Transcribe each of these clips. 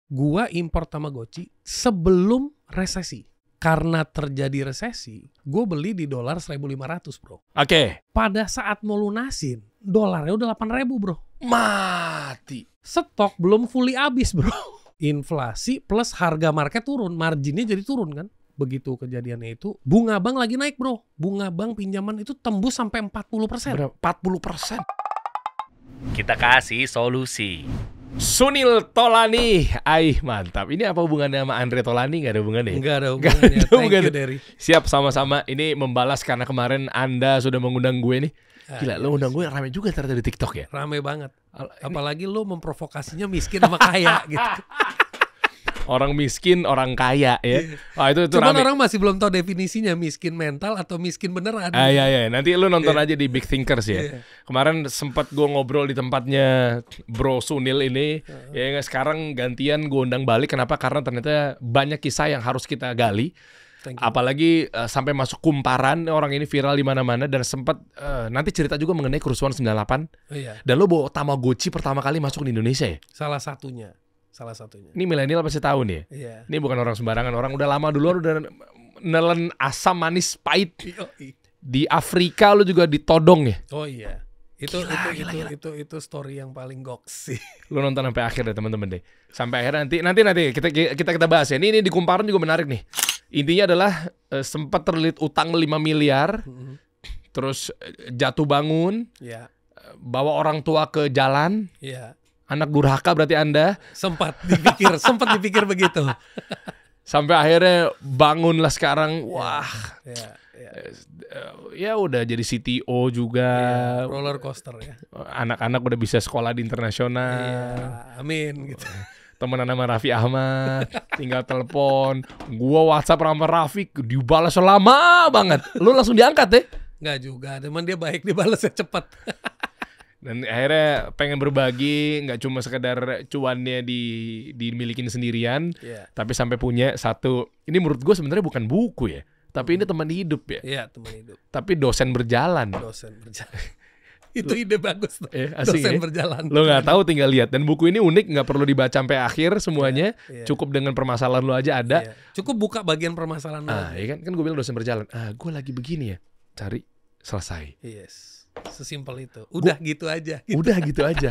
Gua impor Tamagotchi sebelum resesi. Karena terjadi resesi, gue beli di dolar 1.500 bro. Oke. Pada saat mau lunasin, dolarnya udah 8.000 bro. Mati. Stok belum fully habis bro. Inflasi plus harga market turun, marginnya jadi turun kan. Begitu kejadiannya itu, bunga bank lagi naik bro. Bunga bank pinjaman itu tembus sampai 40%. Berapa? 40%. Kita kasih solusi. Sunil Tolani. Mantap. Ini apa hubungannya sama Andre Tolani? Gak ada hubungannya? Enggak ada hubungannya. Thank you Derry. Siap, sama-sama. Ini membalas karena kemarin Anda sudah mengundang gue nih. Gila, lo undang gue rame juga ternyata di TikTok ya? Rame banget. Apalagi lo memprovokasinya miskin sama kaya gitu. Orang miskin, orang kaya ya. Oh, itu Cuman rame. orang masih belum tahu definisinya miskin mental atau miskin beneran. Iya. Nanti lu nonton aja di Big Thinkers ya. Kemarin sempat gue ngobrol di tempatnya Bro Sunil ini. Ya sekarang gantian gue undang balik. Kenapa? Karena ternyata banyak kisah yang harus kita gali. Apalagi sampai masuk kumparan, orang ini viral di mana-mana dan sempat nanti cerita juga mengenai kerusuhan 98. Iya. Dan lo bawa Tamagotchi pertama kali masuk di Indonesia ya? Salah satunya. Ini milenial pasti tahu nih. Iya. Ini bukan orang sembarangan, orang udah lama dulu udah nelen asam manis pahit. Di Afrika lu juga ditodong ya? Oh iya. Gila. Itu story yang paling goks sih. Lu nonton sampai akhir deh teman-teman deh. Sampai akhir nanti kita bahas ya. Ini di kumparan juga menarik nih. Intinya adalah sempat terlilit utang 5 miliar. Terus jatuh bangun. Iya. Bawa orang tua ke jalan. Iya. Anak durhaka berarti Anda. Sempat dipikir begitu. Sampai akhirnya bangunlah sekarang. Wah. Ya udah jadi CTO juga. Roller coaster ya. Anak-anak udah bisa sekolah di internasional. Iya, amin gitu. Temenan sama Raffi Ahmad, tinggal telepon. Gua WhatsApp sama Raffi dibalas lama banget. Lu langsung diangkat ya? Nggak juga, teman dia baik, dibalasnya cepat. Dan akhirnya pengen berbagi, nggak cuma sekedar cuannya dimilikin sendirian, tapi sampai punya satu. Ini menurut gue sebenarnya bukan buku ya, tapi ini teman hidup ya. Iya, teman hidup. Tapi dosen berjalan. Itu ide bagus tuh. Asing dosen ya? berjalan. Lo nggak tahu tinggal lihat. Dan buku ini unik, nggak perlu dibaca sampai akhir semuanya. Cukup dengan permasalahan lo aja ada. Cukup buka bagian permasalahan lo. Ya kan gue bilang dosen berjalan. Gue lagi begini ya, cari selesai. Yes. Sesimpel itu. Udah gitu aja. Udah gitu aja.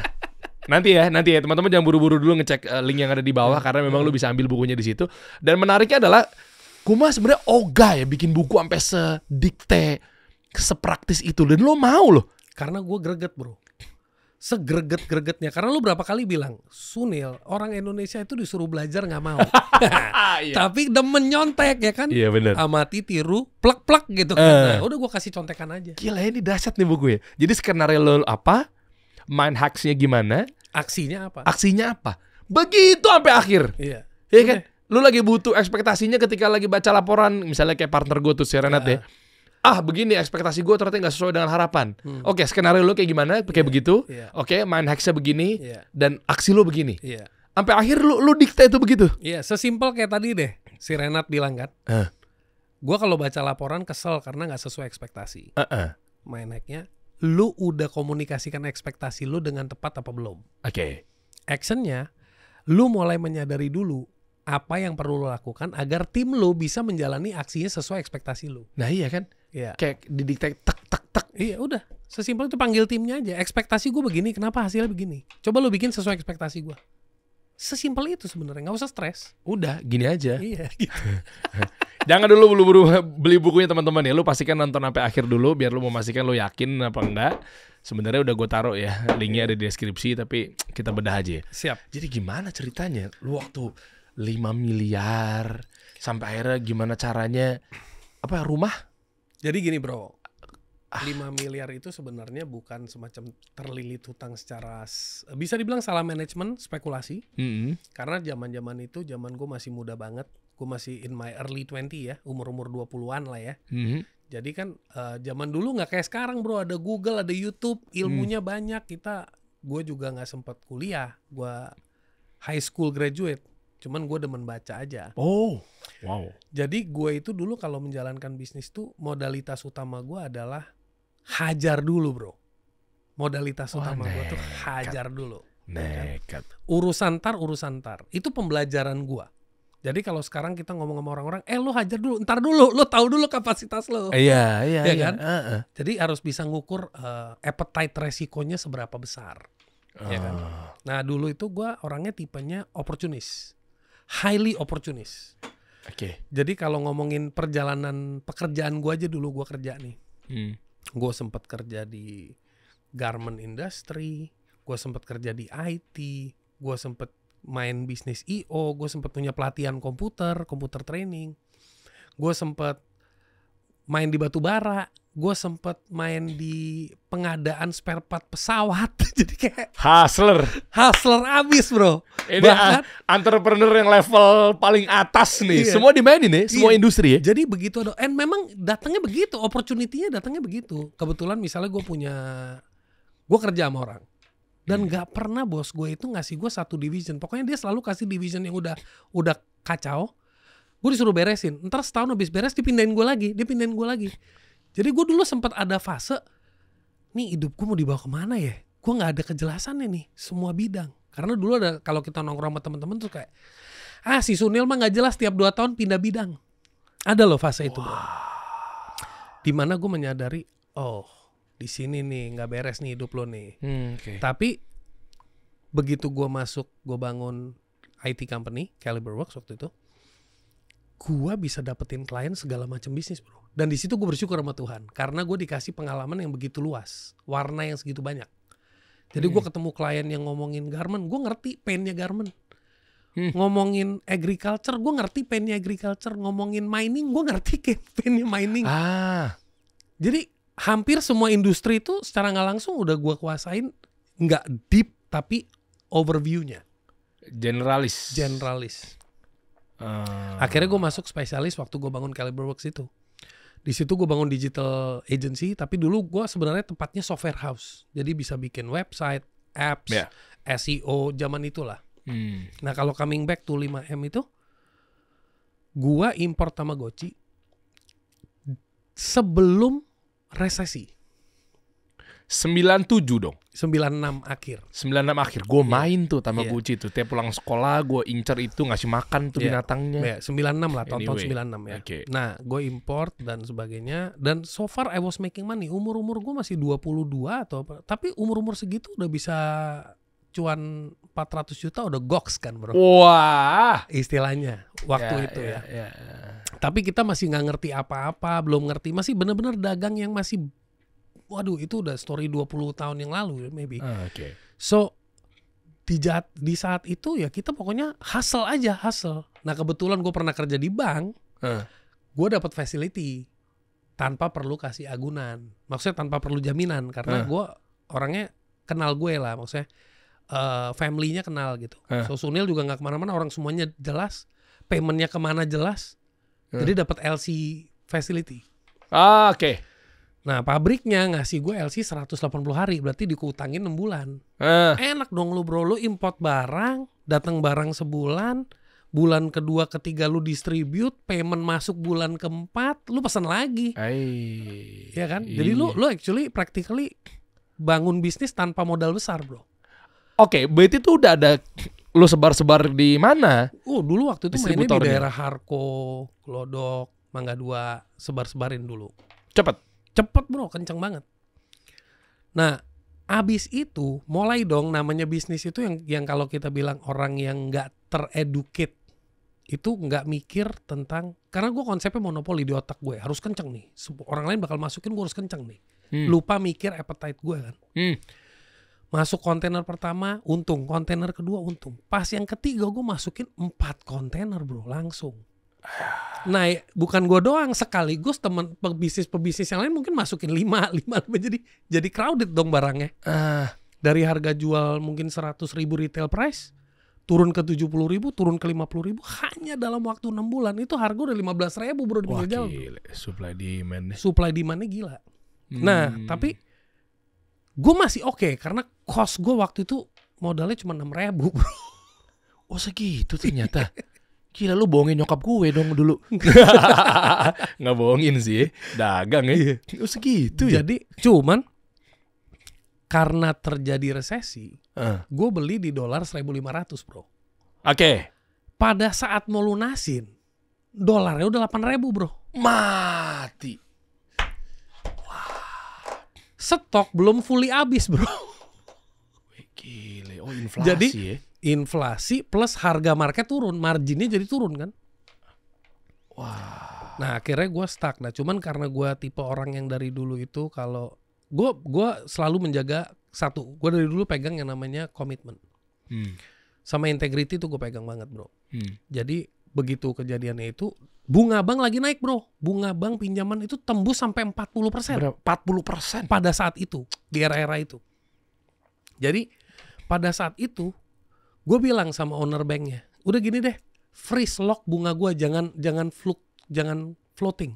Nanti ya teman-teman jangan buru-buru dulu ngecek link yang ada di bawah karena memang lu bisa ambil bukunya di situ. Dan menariknya adalah Kuma sebenarnya ogah ya bikin buku sampai sedikte, sepraktis itu, dan lo mau loh. Karena gue greget bro. Segreget-gregetnya. Karena lu berapa kali bilang, Sunil, orang Indonesia itu disuruh belajar gak mau. Tapi demen nyontek ya kan. Iya benar. Amati, tiru, plek-plek gitu kan. Nah, udah gue kasih contekan aja. Gila, ini dahsyat nih buku ya. Jadi skenario lo apa, mind hacks-nya gimana, aksinya apa. Begitu sampai akhir. Iya. Iya kan? Lu lagi butuh ekspektasinya ketika lagi baca laporan. Misalnya kayak partner gue tuh si Renat ya. Begini ekspektasi gue ternyata gak sesuai dengan harapan. Oke, skenario lo kayak gimana? Kayak begitu. Oke, mind hacks-nya begini. Dan aksi lo begini. Sampai akhir lu dikte itu begitu. Iya, sesimpel kayak tadi deh. Si Renat bilang kan. Gue kalau baca laporan kesel karena gak sesuai ekspektasi. Mind hack-nya, lu udah komunikasikan ekspektasi lu dengan tepat apa belum? Oke. Action-nya, lu mulai menyadari dulu apa yang perlu lo lakukan agar tim lo bisa menjalani aksinya sesuai ekspektasi lo. Nah iya kan? Iya. Kayak didikte tek. Iya udah. Sesimpel itu panggil timnya aja. Ekspektasi gue begini, kenapa hasilnya begini? Coba lo bikin sesuai ekspektasi gue. Sesimpel itu sebenarnya, nggak usah stres. Udah, gini aja. Iya gitu. Jangan dulu buru-buru beli bukunya teman-teman ya. Lu pastikan nonton sampai akhir dulu biar lu memastikan lu yakin apa enggak. Sebenarnya udah gue taruh ya, linknya ada di deskripsi, tapi kita bedah aja ya. Siap. Jadi gimana ceritanya? Lu waktu 5 miliar sampai akhirnya gimana caranya rumah? Jadi gini bro, 5 miliar itu sebenarnya bukan semacam terlilit hutang secara bisa dibilang salah manajemen, spekulasi. Karena zaman itu zaman gue masih muda banget, gue masih in my early 20 ya, umur 20-an lah ya. Jadi kan zaman dulu nggak kayak sekarang bro, ada Google, ada YouTube, ilmunya banyak. Gue juga nggak sempat kuliah, gue high school graduate. Cuman gue demen baca aja. Oh, wow. Jadi gue itu dulu kalau menjalankan bisnis tuh modalitas utama gue adalah hajar dulu bro. Modalitas utama gue tuh hajar dulu. Nekat. Urusan tar. Itu pembelajaran gua. Jadi kalau sekarang kita ngomong sama orang-orang, lu hajar dulu, ntar dulu, lu tahu dulu kapasitas lo. Iya kan? Jadi harus bisa ngukur appetite resikonya seberapa besar. Ya kan? Nah dulu itu gua orangnya tipenya opportunis, highly opportunis. Oke. Jadi kalau ngomongin perjalanan pekerjaan gua aja dulu, gua kerja nih. Gua sempat kerja di garment industry, gua sempat kerja di IT, gua sempat main bisnis IO, gue sempat punya pelatihan komputer training, gue sempat main di batu bara, gue sempat main di pengadaan spare part pesawat. Jadi kayak hustler abis bro. Ini bahkan entrepreneur yang level paling atas nih. Semua dimainin nih, semua industri ya. Jadi begitu, and memang datangnya begitu, opportunity-nya datangnya begitu. Kebetulan misalnya gue kerja sama orang. Dan gak pernah bos gue itu ngasih gue satu division. Pokoknya dia selalu kasih division yang udah kacau. Gue disuruh beresin. Ntar setahun habis beres dipindahin gue lagi. Jadi gue dulu sempat ada fase, nih hidup gue mau dibawa kemana ya? Gue gak ada kejelasannya nih, semua bidang. Karena dulu ada, kalau kita nongkrong sama teman-teman tuh kayak, si Sunil mah gak jelas tiap 2 tahun pindah bidang. Ada loh fase itu bro. Dimana gue menyadari, di sini nih nggak beres nih hidup lo nih. Tapi begitu gue bangun IT company Caliber Works waktu itu, gue bisa dapetin klien segala macam bisnis bro. Dan di situ gue bersyukur sama Tuhan karena gue dikasih pengalaman yang begitu luas, warna yang segitu banyak. Jadi gue ketemu klien yang ngomongin garment, gue ngerti painnya garment. Ngomongin agriculture, gue ngerti painnya agriculture. Ngomongin mining, gue ngerti painnya mining. Jadi hampir semua industri itu secara nggak langsung udah gue kuasain, nggak deep tapi overview-nya. Generalis. Akhirnya gue masuk spesialis waktu gue bangun Caliber Works itu. Di situ gue bangun digital agency, tapi dulu gue sebenarnya tempatnya software house. Jadi bisa bikin website, apps, SEO, zaman itulah. Nah kalau coming back to 5M itu, gue import Tamagotchi sebelum resesi. 97 dong. 96 akhir. Gue main tuh Tamagotchi tuh. Tiap pulang sekolah gue incer itu, ngasih makan tuh binatangnya. 96 lah, tahun 96 ya. Okay. Nah gue import dan sebagainya. Dan so far I was making money. Umur gue masih 22 atau apa. Tapi umur segitu udah bisa cuan 400 juta udah goks kan bro. Wah. Istilahnya waktu itu ya. Tapi kita masih gak ngerti apa-apa, belum ngerti. Masih benar-benar dagang yang masih, waduh itu udah story 20 tahun yang lalu maybe. So di saat itu ya kita pokoknya hustle aja. Nah kebetulan gue pernah kerja di bank, gue dapat facility tanpa perlu kasih agunan. Maksudnya tanpa perlu jaminan karena gue orangnya kenal gue lah, maksudnya family-nya kenal gitu. So Sunil juga gak kemana-mana, orang semuanya jelas, payment-nya kemana jelas. Jadi dapat LC facility. Oke. Nah pabriknya ngasih gue LC 180 hari, berarti dikutangin 6 bulan. Enak dong lu bro, lu import barang, datang barang sebulan, bulan kedua ketiga lu distribute, payment masuk bulan keempat, lu pesan lagi. Ya kan? Jadi lu actually practically bangun bisnis tanpa modal besar bro. Oke, berarti tuh udah ada lu sebar-sebar di mana? Dulu waktu itu mainnya di daerah Harko, Glodok, Mangga 2, sebar-sebarin dulu. Cepet bro, kenceng banget. Nah, abis itu mulai dong namanya bisnis itu yang kalau kita bilang orang yang nggak tereducate itu nggak mikir tentang, karena gue konsepnya monopoli di otak gue, harus kenceng nih. Orang lain bakal masukin, gue harus kenceng nih. Lupa mikir appetite gue kan. Masuk kontainer pertama untung, kontainer kedua untung. Pas yang ketiga gue masukin 4 kontainer bro langsung. Nah bukan gue doang, sekaligus teman pebisnis yang lain mungkin masukin 5 jadi crowded dong barangnya. Dari harga jual mungkin 100.000 retail price turun ke 70.000, turun ke 50.000 hanya dalam waktu 6 bulan. Itu harga udah 15.000 bro di pinggir jalan. Supply demand-nya gila. Nah tapi gue masih oke karena cost gue waktu itu modalnya cuma 6.000 bro. Oh segitu ternyata. Gila lu bohongin nyokap gue dong dulu. Nggak bohongin sih, dagang ya. Oh segitu ya. Jadi cuman karena terjadi resesi, gue beli di dolar 1.500 bro. Oke. Pada saat mau lunasin, dolarnya udah 8.000 bro. Mati. Stok belum fully habis bro. Gile, inflasi jadi, ya. Inflasi plus harga market turun, marginnya jadi turun kan. Wah. Nah akhirnya gue stuck. Nah cuman karena gue tipe orang yang dari dulu itu kalau gue selalu menjaga satu, gue dari dulu pegang yang namanya komitmen. Sama integrity tuh gue pegang banget bro. Jadi begitu kejadiannya itu, bunga bank lagi naik bro. Bunga bank pinjaman itu tembus sampai 40%. Berapa? 40%? Pada saat itu, di era-era itu. Jadi pada saat itu, gue bilang sama owner banknya, udah gini deh, freeze lock bunga gue, jangan floating.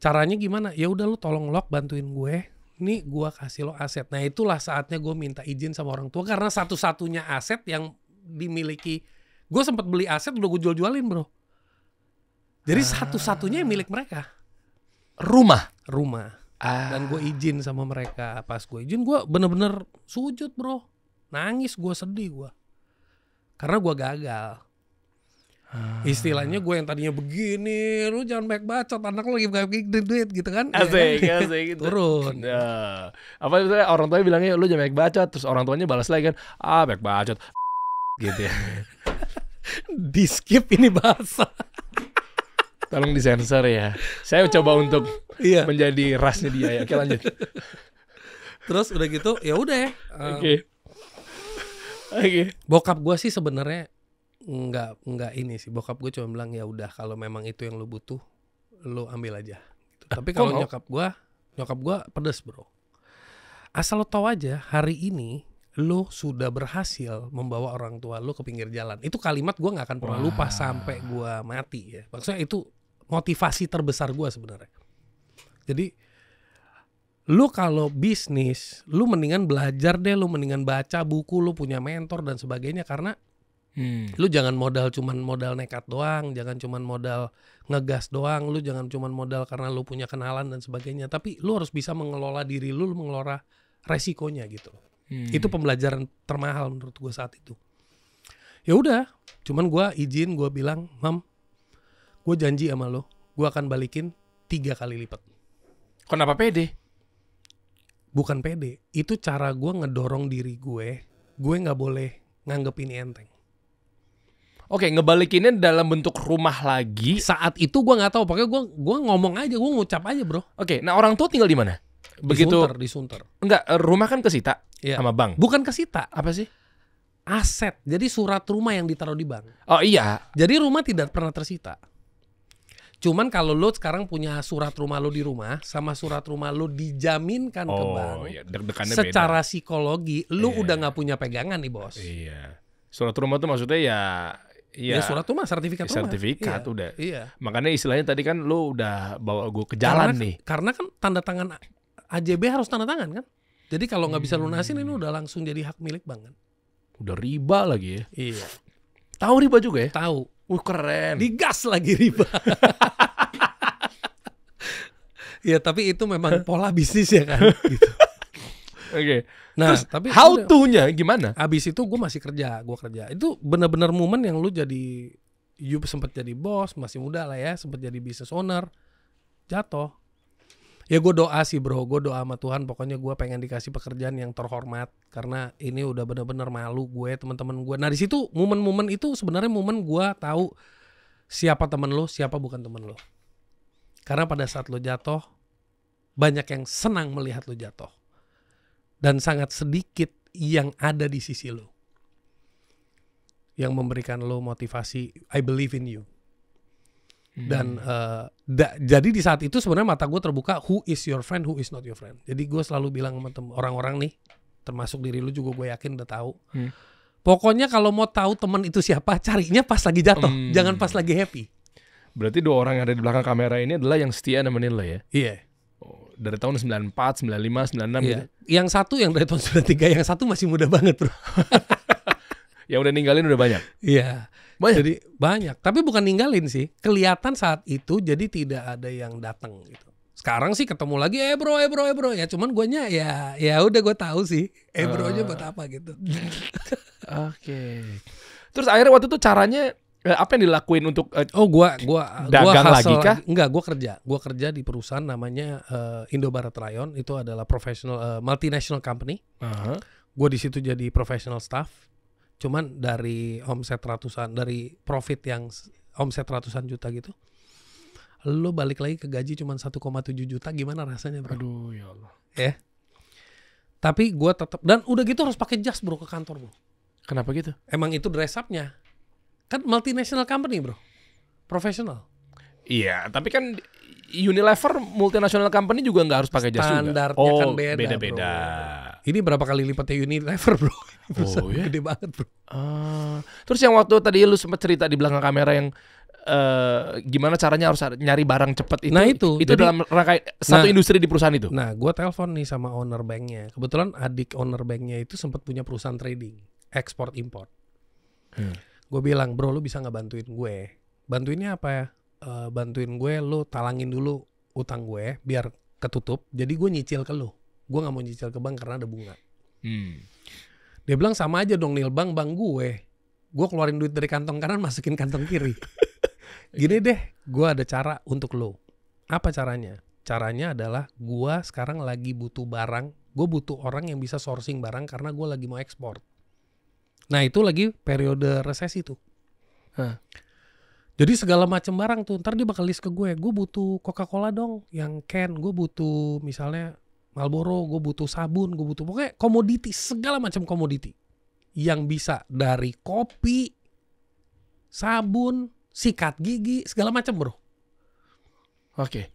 Caranya gimana? Ya udah lu tolong lock, bantuin gue. Nih gue kasih lo aset. Nah itulah saatnya gue minta izin sama orang tua karena satu-satunya aset yang dimiliki. Gue sempat beli aset udah gue jual-jualin bro. Jadi satu-satunya yang milik mereka. Rumah. Dan gue izin sama mereka. Pas gue izin gue bener-bener sujud bro. Nangis gue, sedih gue. Karena gue gagal. Istilahnya gue yang tadinya begini, lu jangan banyak bacot, anak lu lagi bagi duit gitu kan. Asik gitu. Turun. Nah, apa misalnya orang tuanya bilangnya lu jangan banyak bacot, terus orang tuanya balas lagi kan, banyak bacot. Gitu ya. Di skip ini bahasa. Tolong disensor ya. Saya coba untuk menjadi rasnya dia ya. Oke lanjut. Terus udah gitu ya udah. Oke. Bokap gue sih sebenarnya nggak ini sih. Bokap gue cuma bilang ya udah kalau memang itu yang lu butuh, lu ambil aja. Gitu. Tapi kalau nyokap gue pedes bro. Asal lo tahu aja hari ini lu sudah berhasil membawa orang tua lu ke pinggir jalan. Itu kalimat gue nggak akan pernah lupa sampai gue mati ya. Maksudnya itu motivasi terbesar gue sebenarnya. Jadi lu kalau bisnis, lu mendingan belajar deh, lu mendingan baca buku, lu punya mentor dan sebagainya karena lu jangan cuman modal nekat doang, jangan cuman modal ngegas doang, lu jangan cuman modal karena lu punya kenalan dan sebagainya, tapi lu harus bisa mengelola diri lu mengelola resikonya gitu. Itu pembelajaran termahal menurut gue saat itu. Ya udah, cuman gue izin, gue bilang, Mam, gue janji sama lo, gue akan balikin 3 kali lipat. Kenapa pede? Bukan pede, itu cara gue ngedorong diri gue nggak boleh nganggep ini enteng. Oke, ngebalikinnya dalam bentuk rumah lagi. Saat itu gue nggak tahu, pokoknya gue ngomong aja, gue ngucap aja bro. Oke, nah orang tua tinggal di mana? Begitu di Sunter. Enggak, rumah kan kesita sama bank. Bukan kesita. Apa sih? Aset. Jadi surat rumah yang ditaruh di bank. Oh iya. Jadi rumah tidak pernah tersita. Cuman kalau lo sekarang punya surat rumah lo di rumah sama surat rumah lo dijaminkan ke bank, iya, deg-degannya secara beda. Psikologi lo udah nggak punya pegangan nih bos. Iya. Surat rumah tuh maksudnya ya surat rumah, sertifikat rumah. Sertifikat udah. Iya. Makanya istilahnya tadi kan lo udah bawa gue ke jalan nih. Karena kan tanda tangan AJB harus tanda tangan kan. Jadi kalau nggak bisa lunasin ini udah langsung jadi hak milik bank kan. Udah riba lagi ya. Iya. Tahu riba juga ya? Tahu. Keren. Digas lagi riba. Ya tapi itu memang pola bisnis ya kan. Gitu. Oke. Nah, terus tapi how to-nya gimana? Abis itu gue masih kerja, Itu benar-benar momen yang lu jadi, you sempat jadi bos, masih muda lah ya, sempat jadi business owner, jatuh. Ya gue doa sih bro, gue doa sama Tuhan, pokoknya gue pengen dikasih pekerjaan yang terhormat karena ini udah benar-benar malu gue, teman-teman gue. Nah di situ momen-momen itu sebenarnya momen gue tahu siapa teman lo, siapa bukan teman lo. Karena pada saat lo jatuh, banyak yang senang melihat lo jatuh. Dan sangat sedikit yang ada di sisi lo. Yang memberikan lo motivasi, I believe in you. Dan jadi di saat itu sebenarnya mata gue terbuka, who is your friend, who is not your friend. Jadi gue selalu bilang sama orang-orang nih, termasuk diri lu juga gue yakin udah tahu. Pokoknya kalau mau tahu teman itu siapa, carinya pas lagi jatuh, jangan pas lagi happy. Berarti 2 orang yang ada di belakang kamera ini adalah yang setia nemenin lo ya? Iya. Dari tahun 94, 95, 96 gitu. Yang satu yang dari tahun 93, yang satu masih muda banget bro. Yang udah ninggalin udah banyak? Iya. Banyak? Jadi banyak. Tapi bukan ninggalin sih. Kelihatan saat itu jadi tidak ada yang datang gitu. Sekarang sih ketemu lagi bro. Ya cuman guanya ya udah gue tahu sih bronya buat apa gitu. Oke. Terus akhirnya waktu itu caranya apa yang dilakuin untuk gua dagang lagi kah? Enggak, gua kerja di perusahaan namanya Indobarat Rayon. Itu adalah professional multinational company. Gua di situ jadi professional staff. Cuman dari omset ratusan, dari profit yang omset ratusan juta gitu, lo balik lagi ke gaji cuman 1,7 juta, gimana rasanya bro? Aduh ya Allah. Ya. Tapi gua tetap, dan udah gitu harus pakai jas bro ke kantor bro. Kenapa gitu? Emang itu dress up-nya. Kan multinational company bro, profesional. Iya, tapi kan Unilever multinational company juga nggak harus pakai jas juga. Standarnya kan beda. Bro. Ini berapa kali lipatnya Unilever bro? Ya? Gede banget bro. Terus yang waktu tadi lu sempat cerita di belakang kamera yang gimana caranya harus nyari barang cepat itu. Nah itu jadi, dalam rangka satu industri di perusahaan itu. Nah, gue telepon nih sama owner banknya. Kebetulan adik owner banknya itu sempat punya perusahaan trading, ekspor import. Gue bilang, bro, lu bisa nggak bantuin gue? Bantuinnya apa ya? Bantuin gue, lu talangin dulu utang gue biar ketutup. Jadi gue nyicil ke lu. Gue nggak mau nyicil ke bank karena ada bunga. Dia bilang sama aja dong Nil, bank gue. Gue keluarin duit dari kantong kanan masukin kantong kiri. Gini deh, gue ada cara untuk lo. Apa caranya? Caranya adalah gue sekarang lagi butuh barang. Gue butuh orang yang bisa sourcing barang karena gue lagi mau ekspor. Nah itu lagi periode resesi tuh. Jadi segala macam barang tuh, ntar dia bakal list ke gue. Gue butuh Coca-Cola dong, yang can. Gue butuh misalnya Marlboro, gue butuh sabun, gue butuh pokoknya komoditi, segala macam komoditi. Yang bisa dari kopi, sabun, sikat gigi, segala macam bro. Oke.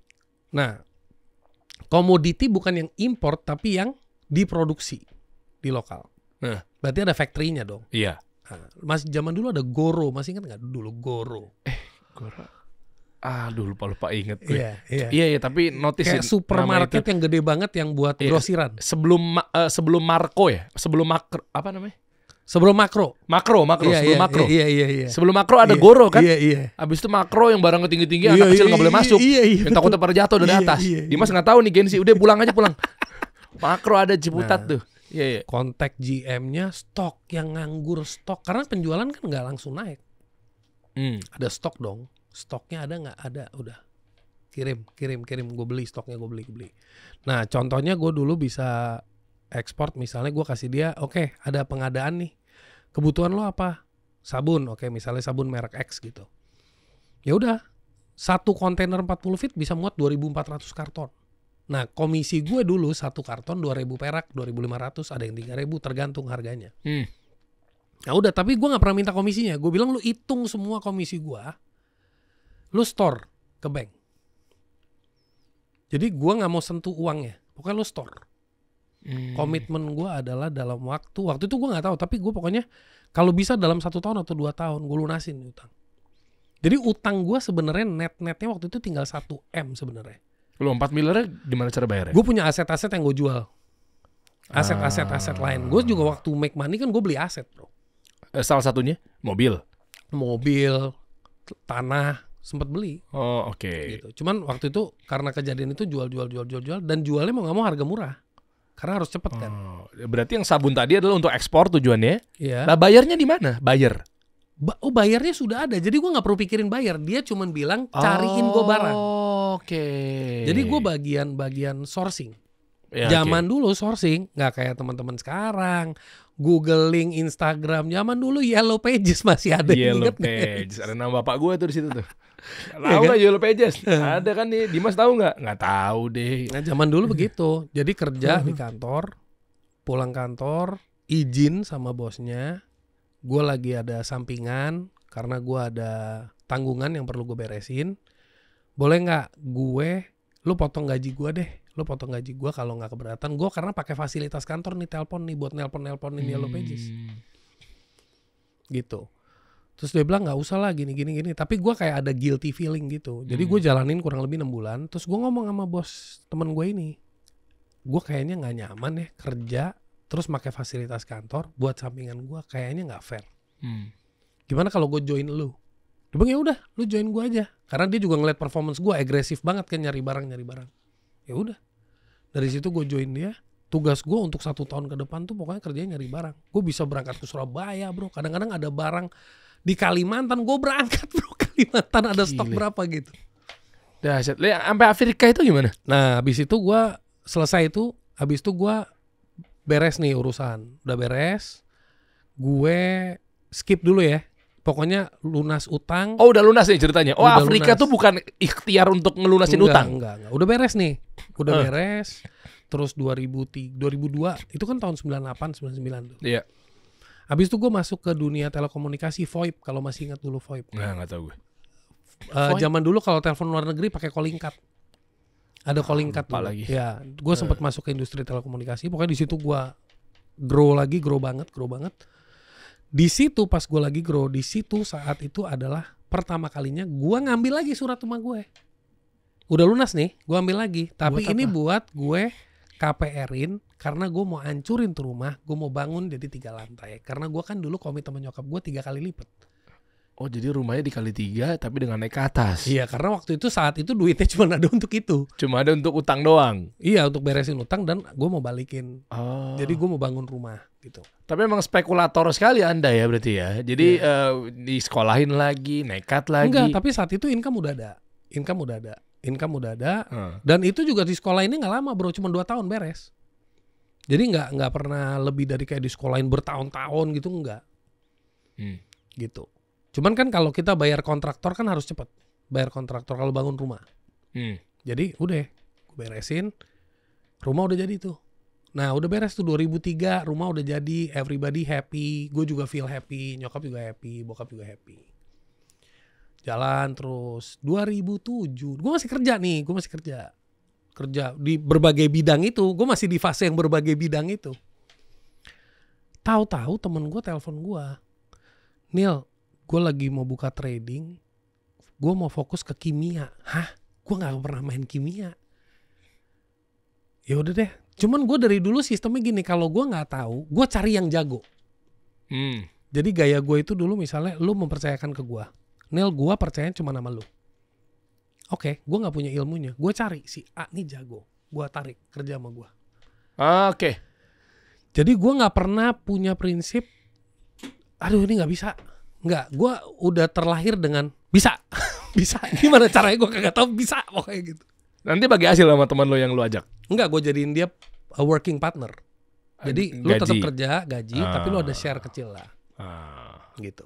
Nah, komoditi bukan yang import tapi yang diproduksi di lokal. Nah, berarti ada factory-nya dong. Iya. Nah, masih zaman dulu ada Goro, masih ingat nggak dulu Goro? Goro. Aduh lupa inget gue. Iya, tapi notice kayak supermarket yang gede banget yang buat grosiran. Sebelum Marco ya, sebelum Makro apa namanya? Sebelum Makro. Sebelum Makro. Iya. Sebelum Makro ada Goro kan? Iya. Abis itu Makro yang barang tinggi-tinggi, anak kecil nggak boleh masuk. Yang takutnya pada jatuh dari atas. Dimas nggak tahu nih Gensi, udah pulang aja pulang. Makro ada Ciputat tuh. Iya. Kontak GM-nya stok yang nganggur stok karena penjualan kan nggak langsung naik. Ada stok dong. Stoknya ada nggak? Ada, udah. Kirim. Gue beli stoknya, gue beli. Nah, contohnya gue dulu bisa ekspor, misalnya gue kasih dia, oke, ada pengadaan nih. Kebutuhan lo apa? Sabun, oke, misalnya sabun merek X gitu. Ya udah, satu kontainer 40 feet bisa muat 2.400 karton. Nah, komisi gue dulu satu karton 2.000 perak, 2.500, ada yang 3.000 tergantung harganya. Nah udah, tapi gue nggak pernah minta komisinya. Gue bilang lu hitung semua komisi gue, lu store ke bank. Jadi gue nggak mau sentuh uangnya, pokoknya lu store. Komitmen gue adalah dalam waktu itu gue nggak tahu, tapi gue pokoknya kalau bisa dalam 1 tahun atau 2 tahun gue lunasin utang. Jadi utang gue sebenarnya netnya waktu itu tinggal 1 M sebenarnya. Lu 4 miliarnya gimana cara bayarnya? Gue punya aset-aset yang gue jual. Aset lain. Gue juga waktu make money kan gue beli aset bro. Salah satunya mobil, tanah, sempat beli. Oh oke. Gitu. Cuman waktu itu karena kejadian itu jual dan jualnya mau nggak mau harga murah. Karena harus cepet kan. Berarti yang sabun tadi adalah untuk ekspor tujuannya. Iya. Nah bayarnya di mana? Bayar? Bayarnya sudah ada. Jadi gue nggak perlu pikirin bayar. Dia cuman bilang cariin gue barang. Oke. Jadi gue bagian sourcing. Ya, Zaman dulu sourcing nggak kayak teman-teman sekarang. Googling Instagram. Zaman dulu Yellow Pages masih ada. Yellow Pages. Ada nama bapak gue tuh di situ tuh. Tahu nggak Yellow Pages? Ada kan nih. Dimas tahu nggak? Nggak tahu deh. Nah zaman dulu begitu. Jadi kerja di kantor, pulang kantor, izin sama bosnya. Gue lagi ada sampingan karena gue ada tanggungan yang perlu gue beresin. Boleh nggak lu potong gaji gue deh. Lu potong gaji gue kalau nggak keberatan. Gue karena pakai fasilitas kantor nih, telepon nih buat nelponin Yellow Pages. Gitu. Terus dia bilang nggak usah lah gini. Tapi gue kayak ada guilty feeling gitu. Jadi gue jalanin kurang lebih 6 bulan. Terus gue ngomong sama bos temen gue ini. Gue kayaknya nggak nyaman ya kerja. Terus pakai fasilitas kantor buat sampingan gue. Kayaknya nggak fair. Gimana kalau gue join lu? Dia bilang ya udah, lu join gue aja. Karena dia juga ngeliat performance gue agresif banget kan nyari barang. Ya udah. Dari situ gue join dia. Tugas gue untuk 1 tahun ke depan tuh pokoknya kerjanya nyari barang. Gue bisa berangkat ke Surabaya bro. Kadang-kadang ada barang di Kalimantan, gue berangkat bro. Kalimantan ada stok berapa gitu. Dahsyat. Sampai Afrika itu gimana? Nah habis itu gue selesai itu. Habis itu gue beres nih urusan. Udah beres. Gue skip dulu ya. Pokoknya lunas utang. Oh udah lunas nih ceritanya. Oh Udah Afrika lunas. tuh bukan ikhtiar untuk ngelunasin utang. Enggak. Udah beres nih. Udah beres. Terus 2002 itu kan tahun 98 99 tuh. Iya. Habis itu gue masuk ke dunia telekomunikasi VoIP, kalau masih ingat dulu VoIP. Nggak tahu gue. Zaman dulu kalau telepon luar negeri pakai calling card. Ada calling card dulu. lagi. Ya, gue sempat masuk ke industri telekomunikasi. Pokoknya di situ gue grow banget. Di situ pas gue lagi grow, di situ saat itu adalah pertama kalinya gue ngambil lagi surat rumah gue. Udah lunas nih, gue ambil lagi. Tapi Buat ini apa? buat gue KPR-in karena gue mau hancurin tuh rumah, gue mau bangun jadi 3 lantai. Karena gue kan dulu komit sama nyokap gue 3 kali lipat. Oh jadi rumahnya dikali 3 tapi dengan naik ke atas. Iya, karena waktu itu saat itu duitnya cuma ada untuk itu. Cuma ada untuk utang doang. Iya, untuk beresin utang dan gue mau balikin. Oh. Jadi gue mau bangun rumah gitu. Tapi emang spekulator sekali Anda ya berarti ya. Jadi disekolahin lagi, nekat lagi. Enggak, tapi saat itu income udah ada. Dan itu juga di sekolah ini nggak lama bro, cuma 2 tahun beres. Jadi nggak pernah lebih dari kayak di sekolahin bertahun-tahun gitu, enggak. Gitu. Cuman kan kalau kita bayar kontraktor kan harus cepet. Bayar kontraktor kalau bangun rumah. Jadi udah gue beresin, rumah udah jadi tuh. Nah udah beres tuh 2003, rumah udah jadi, everybody happy, gue juga feel happy, nyokap juga happy, bokap juga happy. Jalan terus 2007, gue masih kerja nih, kerja di berbagai bidang itu, gue masih di fase yang berbagai bidang itu. Tahu-tahu temen gue telepon gue, Nil, gue lagi mau buka trading, gue mau fokus ke kimia. Hah? Gue nggak pernah main kimia. Ya udah deh. Cuman gue dari dulu sistemnya gini, kalau gue nggak tahu, gue cari yang jago. Jadi gaya gue itu dulu misalnya, lu mempercayakan ke gue, Nil, gue percaya cuma nama lu. Oke, gue nggak punya ilmunya, gue cari si A nih jago, gue tarik kerja sama gue. Oke. Jadi gue nggak pernah punya prinsip, aduh ini nggak bisa. Nggak, gue udah terlahir dengan bisa. Bisa, gimana caranya gue kagak tahu, bisa pokoknya gitu. Nanti bagi hasil sama teman lo yang lo ajak. Enggak, gue jadiin dia a working partner. Jadi lu tetap Gaji. kerja gaji, tapi lu ada share kecil lah, gitu.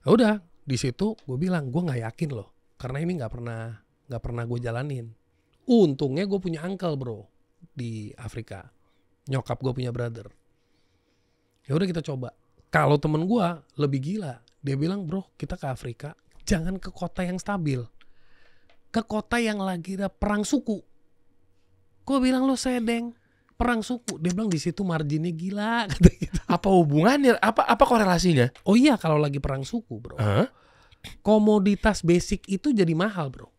Ya udah, di situ gue bilang gue nggak yakin loh, karena ini nggak pernah gue jalanin. Untungnya gue punya uncle bro di Afrika, nyokap gue punya brother. Ya udah kita coba. Kalau temen gue lebih gila, dia bilang bro kita ke Afrika, jangan ke kota yang stabil, ke kota yang lagi ada perang suku. Gue bilang lo sedeng, perang suku. Dia bilang di situ marginnya gila. Kata gitu. Apa hubungannya? Apa korelasinya? Oh iya, kalau lagi perang suku bro, komoditas basic itu jadi mahal bro.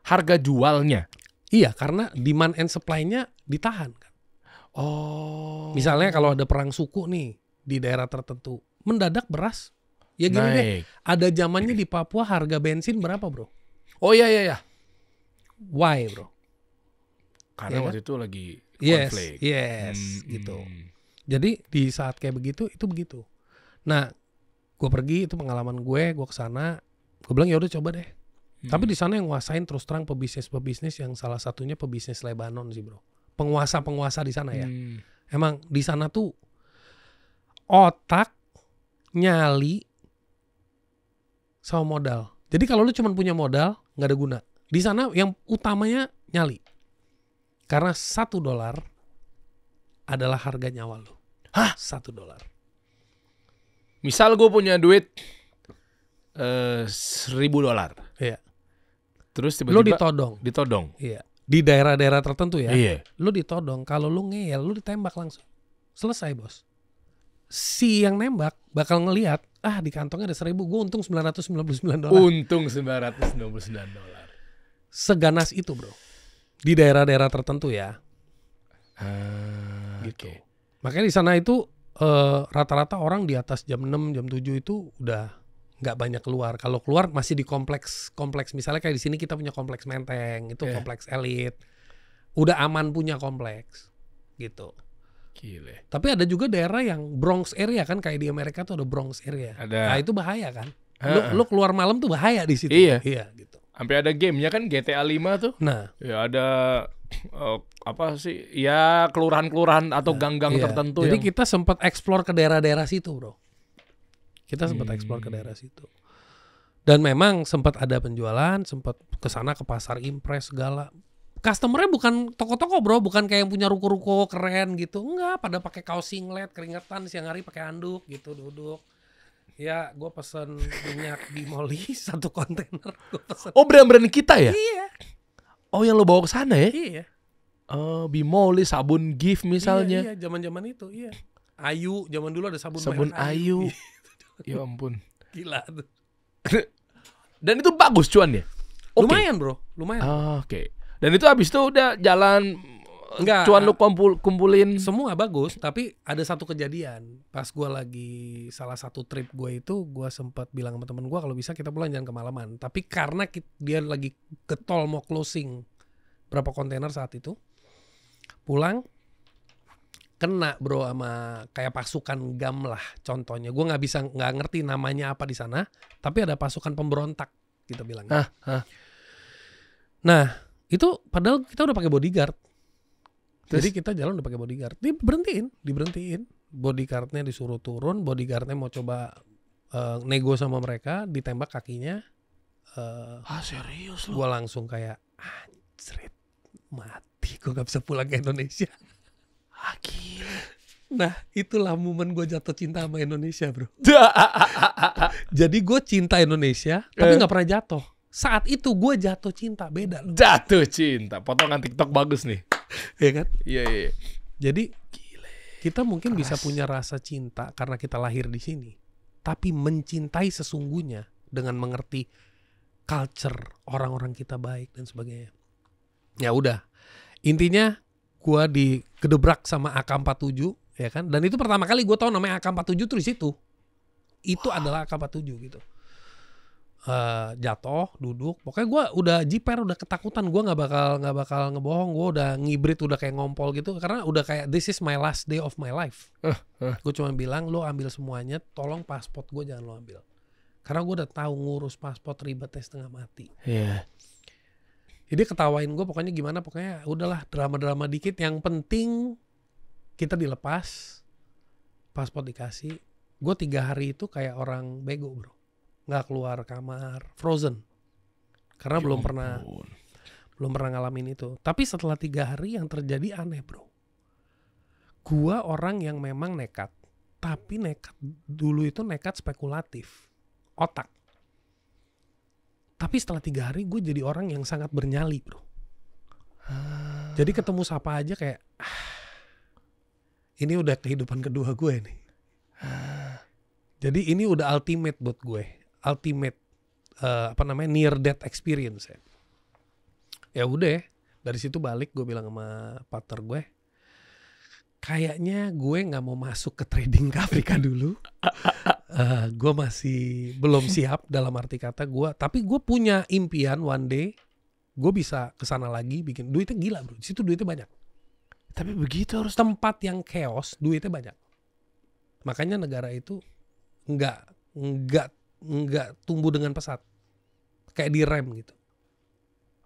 Harga jualnya. Iya, karena demand and supply-nya ditahan kan. Oh. Misalnya kalau ada perang suku nih di daerah tertentu, mendadak beras. Ya gini deh, ada zamannya di Papua harga bensin berapa bro? Oh iya. Why bro? Karena Ya, waktu itu lagi Yes, konflik. gitu. Jadi di saat kayak begitu, itu begitu. Nah, gue pergi, itu pengalaman gue kesana, gue bilang ya udah coba deh. Tapi di sana yang nguasain terus terang pebisnis yang salah satunya pebisnis Lebanon sih bro. Penguasa di sana ya. Emang di sana tuh otak, nyali, sama modal. Jadi kalau lu cuma punya modal, nggak ada guna. Di sana yang utamanya nyali. Karena $1 adalah harga nyawa lu. Hah? $1. Misal gue punya duit $1.000. Iya. Terus Lu tiba-tiba ditodong. ditodong. Iya. Di daerah-daerah tertentu ya. Iya. Lu ditodong. Kalau lu ngeyel, lu ditembak langsung. Selesai bos. Si yang nembak bakal ngelihat, di kantongnya ada 1.000, gue untung $999. Untung $999. Seganas itu bro. Di daerah-daerah tertentu ya. Gitu. Okay. Makanya di sana itu rata-rata orang di atas jam 6, jam 7 itu udah nggak banyak keluar. Kalau keluar masih di kompleks. Misalnya kayak di sini kita punya kompleks Menteng, itu kompleks elit. udah aman punya kompleks gitu. Gile. Tapi ada juga daerah yang Bronx area kan, kayak di Amerika tuh ada Bronx area. Ada. Nah itu bahaya kan. Lu keluar malam tuh bahaya di situ. Iya. Gitu. Sampai ada gamenya kan GTA 5 tuh. Nah, ya ada apa sih? Ya kelurahan-kelurahan atau gang-gang tertentu. Jadi kita sempat explore ke daerah-daerah situ, bro. Kita sempat explore ke daerah situ. Dan memang sempat ada penjualan, sempat ke sana ke pasar impres segala. Customernya bukan toko-toko, bro, bukan kayak yang punya ruko-ruko keren gitu. Enggak, pada pakai kaos singlet, keringetan, siang hari pakai handuk gitu, duduk. Ya, gue pesen minyak Bimoli 1 kontainer. Oh, brand-brand kita ya? Iya. Oh, yang lo bawa ke sana ya? Iya. Bimoli, sabun Gift misalnya. Iya, zaman-zaman itu, iya. Ayu, zaman dulu ada sabun Ayu. Ya ampun. Gila tuh. Dan itu bagus cuannya? Okay. Lumayan, bro. Lumayan. Oke. Dan itu habis itu udah jalan. Enggak, cuan lu kumpulin. Semua bagus, tapi ada satu kejadian. Pas gue lagi salah satu trip gue itu, gue sempat bilang sama temen gue kalau bisa kita pulang jangan kemalaman. Tapi karena dia lagi ke tol mau closing berapa kontainer saat itu, pulang kena, bro, sama kayak pasukan GAM lah contohnya. Gue nggak ngerti namanya apa di sana, tapi ada pasukan pemberontak kita bilang. Nah itu padahal kita udah pakai bodyguard. Jadi kita jalan udah pakai bodyguard. Diberhentiin. Bodyguardnya disuruh turun. Bodyguardnya mau coba nego sama mereka, ditembak kakinya. Serius lu? Gue langsung kayak anjrit, mati. Gue gak bisa pulang ke Indonesia. Gila. Nah itulah momen gue jatuh cinta sama Indonesia, bro. Jadi gue cinta Indonesia, tapi gak pernah jatuh. Saat itu gue jatuh cinta, beda loh. Jatuh cinta, potongan TikTok bagus nih. Iya kan? Iya. Jadi kita mungkin bisa punya rasa cinta karena kita lahir di sini, tapi mencintai sesungguhnya dengan mengerti culture, orang-orang kita baik dan sebagainya. Ya udah, intinya gue digedebrak sama AK-47, ya kan? Dan itu pertama kali gue tahu namanya AK-47 tuh di situ. Itu adalah AK-47 gitu. Jatuh, duduk, pokoknya gue udah jiper, udah ketakutan, gue nggak bakal ngebohong, gue udah ngibrit, udah kayak ngompol gitu, karena udah kayak this is my last day of my life. Gue cuma bilang, lo ambil semuanya, tolong paspor gue jangan lo ambil, karena gue udah tahu ngurus paspor ribetnya setengah mati. Jadi ketawain gue, pokoknya gimana, pokoknya udahlah drama-drama dikit, yang penting kita dilepas, paspor dikasih. Gue 3 hari itu kayak orang bego, bro. Nggak keluar kamar, frozen, karena belum pernah ngalamin itu. Tapi setelah 3 hari yang terjadi aneh, bro. Gua orang yang memang nekat, tapi nekat dulu itu nekat spekulatif, otak. Tapi setelah 3 hari gue jadi orang yang sangat bernyali, bro. Jadi ketemu siapa aja kayak ini udah kehidupan kedua gue nih. Jadi ini udah ultimate buat gue. Ultimate near death experience ya. Ya udah, dari situ balik, gue bilang sama partner gue, kayaknya gue nggak mau masuk ke trading ke Afrika dulu. Gue masih belum siap dalam arti kata gue, tapi gue punya impian one day gue bisa kesana lagi, bikin duitnya gila, bro. Di situ duitnya banyak. Tapi begitu harus tempat yang chaos, duitnya banyak. Makanya negara itu nggak tumbuh dengan pesat, kayak direm gitu.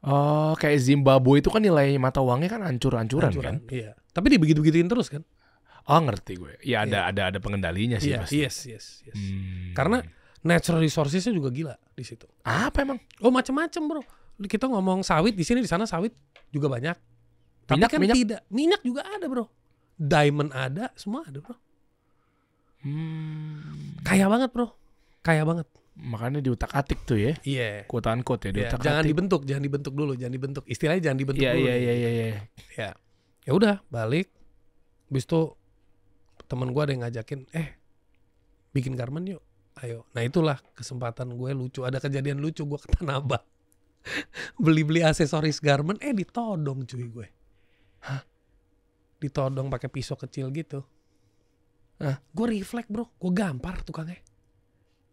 Oh, kayak Zimbabwe itu kan nilai mata uangnya kan hancur-hancuran kan? Iya. Tapi dibegitu-begituin terus kan? Oh, ngerti gue. Ya ada pengendalinya sih pasti. Yes. Karena natural resourcesnya juga gila di situ. Apa emang? Oh, macam-macam, bro. Kita ngomong sawit di sini, di sana sawit juga banyak. Tapi minyak juga ada, bro. Diamond ada, semua ada, bro. Kaya banget, bro. Kaya banget. Makanya diutak-atik tuh ya. Iya. Quote-unquote ya, diutak-atik. Jangan dibentuk dulu, jangan dibentuk. Istilahnya jangan dibentuk dulu. Iya. Ya udah, balik. Habis itu teman gue ada yang ngajakin, bikin garment yuk. Ayo. Nah, itulah kesempatan gue lucu. Ada kejadian lucu, gue ke Tanah Abang. Beli aksesoris garment, ditodong cuy gue. Ditodong pakai pisau kecil gitu. Gue refleks, bro. Gue gampar tukangnya.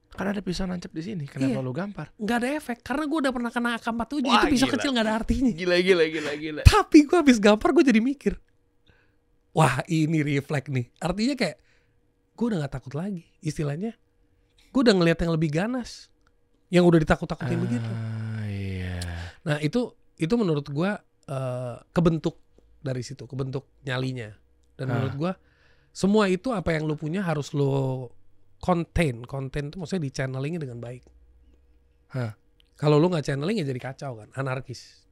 Kan ada pisau nancep di sini, kenapa lu gampar? Nggak ada efek, karena gue udah pernah kena AK-47. Wah, itu pisau gila. kecil nggak ada artinya. Gila. Tapi gue habis gampar gue jadi mikir, wah ini refleks nih. Artinya kayak gue udah nggak takut lagi. Istilahnya gue udah ngelihat yang lebih ganas, yang udah ditakut-takutin begitu. Iya. Nah itu menurut gue kebentuk dari situ, kebentuk nyalinya. Dan menurut gue semua itu apa yang lu punya harus lu konten itu maksudnya di channelingnya dengan baik. Kalau lu nggak channeling ya jadi kacau kan, anarkis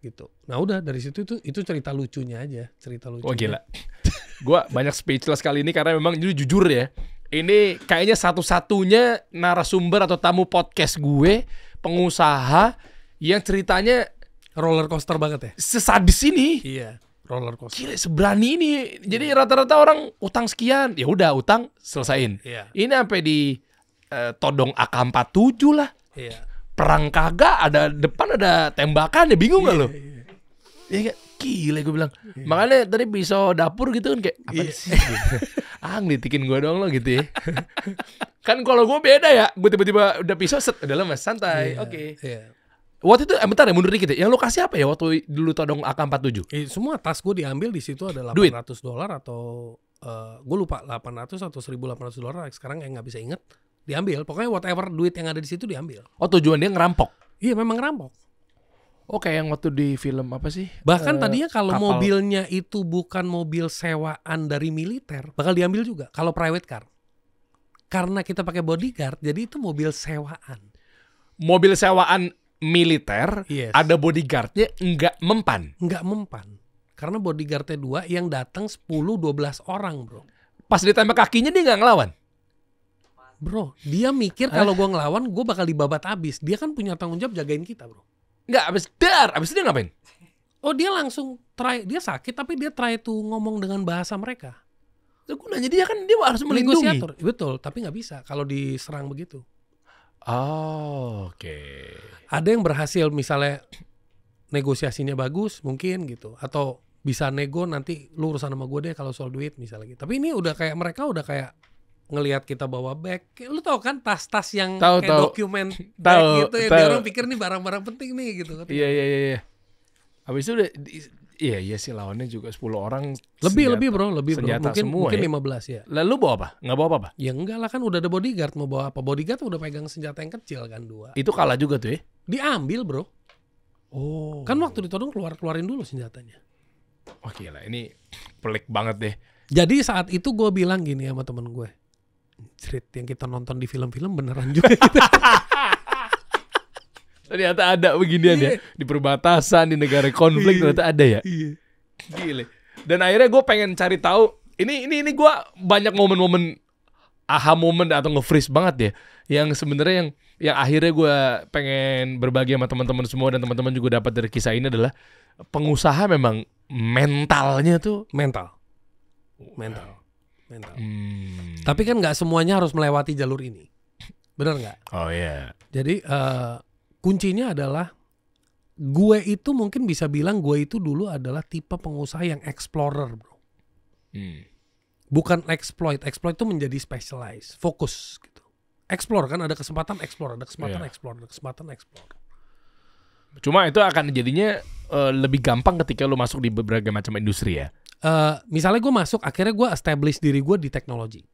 gitu. Nah udah dari situ itu cerita lucunya aja, cerita lucunya. Wah gila. Gua banyak speechless kali ini karena memang ini jujur ya. Ini kayaknya satu-satunya narasumber atau tamu podcast gue, pengusaha yang ceritanya Roller coaster banget ya. sesadis ini. Iya, roller coaster. Gila, seberani ini. Jadi rata-rata orang utang sekian, ya udah utang selesaiin. Iya. Ini sampai di todong AK-47 lah. Iya. Perang kagak, ada depan ada tembakan ya, bingung gak lo? Iya. Ya kayak gila gue bilang. Makanya tadi pisau dapur gitu kan kayak apa sih? Ngelitikin gue doang lo gitu ya. Kan kalau gue beda ya, gue tiba-tiba udah pisau set, udah lemes santai. Oke. Iya. Waktu itu bentar ya mundur dikit ya. Yang lokasi apa ya waktu dulu todong AK-47? Semua tas gue diambil di situ ada Duit? $800 atau gue lupa 800 atau $1.800. Sekarang yang nggak bisa inget, diambil. Pokoknya whatever duit yang ada di situ diambil. Oh tujuan dia ngerampok. Iya memang ngerampok. Oh kayak yang waktu di film apa sih? Bahkan tadinya kalau kapal. mobilnya itu bukan mobil sewaan dari militer, bakal diambil juga kalau private car. Karena kita pakai bodyguard, jadi itu mobil sewaan. Mobil sewaan militer, Yes. ada bodyguardnya nggak mempan. Nggak mempan. Karena bodyguardnya 2 yang datang 10-12 orang bro. Pas ditembak kakinya dia nggak ngelawan. Bro, dia mikir kalau gue ngelawan gue bakal dibabat abis. Dia kan punya tanggung jawab jagain kita bro. Nggak, abis itu dia ngapain? Oh dia langsung dia sakit tapi dia try to ngomong dengan bahasa mereka. Itu gunanya dia kan dia harus melindungi. Negosiator, betul. Tapi nggak bisa kalau diserang begitu. Oh, oke. Ada yang berhasil misalnya negosiasinya bagus mungkin gitu. Atau bisa nego nanti lu urusan sama gue deh kalau soal duit misalnya gitu. Tapi ini udah kayak mereka udah kayak ngelihat kita bawa bag. Lu tau kan tas-tas yang kayak dokumen bag gitu ya. Dia orang pikir nih barang-barang penting nih gitu. Iya. Habis itu udah iya sih lawannya juga 10 orang. Lebih bro. Senjata Mungkin semua 15 ya. Lalu bawa apa? Nggak bawa apa-apa? Ya enggak lah kan udah ada bodyguard, mau bawa apa? Bodyguard udah pegang senjata yang kecil kan 2. Itu kalah juga tuh ya? Diambil bro. Oh. Kan waktu ditodong keluarin dulu senjatanya. Wah gila ini pelik banget deh. Jadi saat itu gue bilang gini sama temen gue, Cerit yang kita nonton di film-film beneran juga. Ternyata ada beginian ya. Di perbatasan, di negara konflik ternyata ada ya. Iya. Gile. Dan akhirnya gue pengen cari tahu. Ini gue banyak momen-momen aha moment atau nge-freeze banget ya. Yang sebenarnya yang akhirnya gue pengen berbagi sama teman-teman semua dan teman-teman juga dapat dari kisah ini adalah pengusaha memang mentalnya tuh Mental. Tapi kan nggak semuanya harus melewati jalur ini. Bener nggak? Oh iya. Jadi kuncinya adalah gue itu mungkin bisa bilang gue itu dulu adalah tipe pengusaha yang explorer bro. Bukan exploit. Exploit itu menjadi specialize, fokus gitu. Explore kan ada kesempatan explore, explore. Cuma itu akan jadinya lebih gampang ketika lu masuk di berbagai macam industri ya. Misalnya gue masuk, akhirnya gue establish diri gue di teknologi.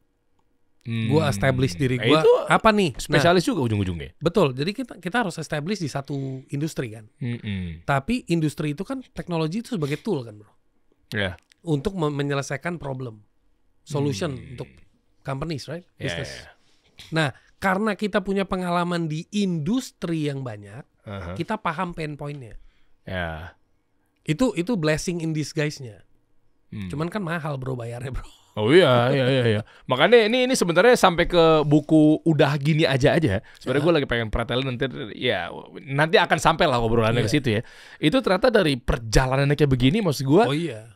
Gue establish diri gue apa nih? Spesialis juga ujung-ujungnya. Betul. Jadi kita harus establish di satu industri kan. Tapi industri itu kan teknologi itu sebagai tool kan bro. Yeah. Untuk menyelesaikan problem, solution untuk companies, right? Business. Yeah. Nah, karena kita punya pengalaman di industri yang banyak, kita paham pain point-nya. Yeah. Itu blessing in disguise-nya. Cuman kan mahal bro bayarnya bro. Oh iya. Makanya ini sebenarnya sampai ke buku udah gini aja. Sebenarnya gue lagi pengen pretelin nanti akan sampai lah obrolannya ke situ ya. Itu ternyata dari perjalanannya kayak begini maksud gue. Oh iya.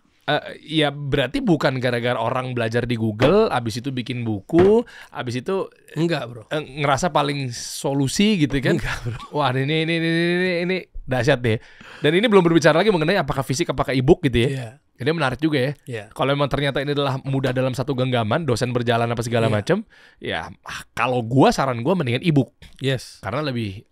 Ya berarti bukan gara-gara orang belajar di Google, abis itu bikin buku, abis itu enggak bro. Ngerasa paling solusi gitu kan? Enggak bro. Wah ini dahsyat deh. Dan ini belum berbicara lagi mengenai apakah fisik apakah e-book gitu ya. Iya. Ini menarik juga ya. Yeah. Kalau memang ternyata ini adalah mudah dalam satu genggaman, dosen berjalan apa segala macam, ya kalau saran gua mendingan e-book. Yes. Karena lebih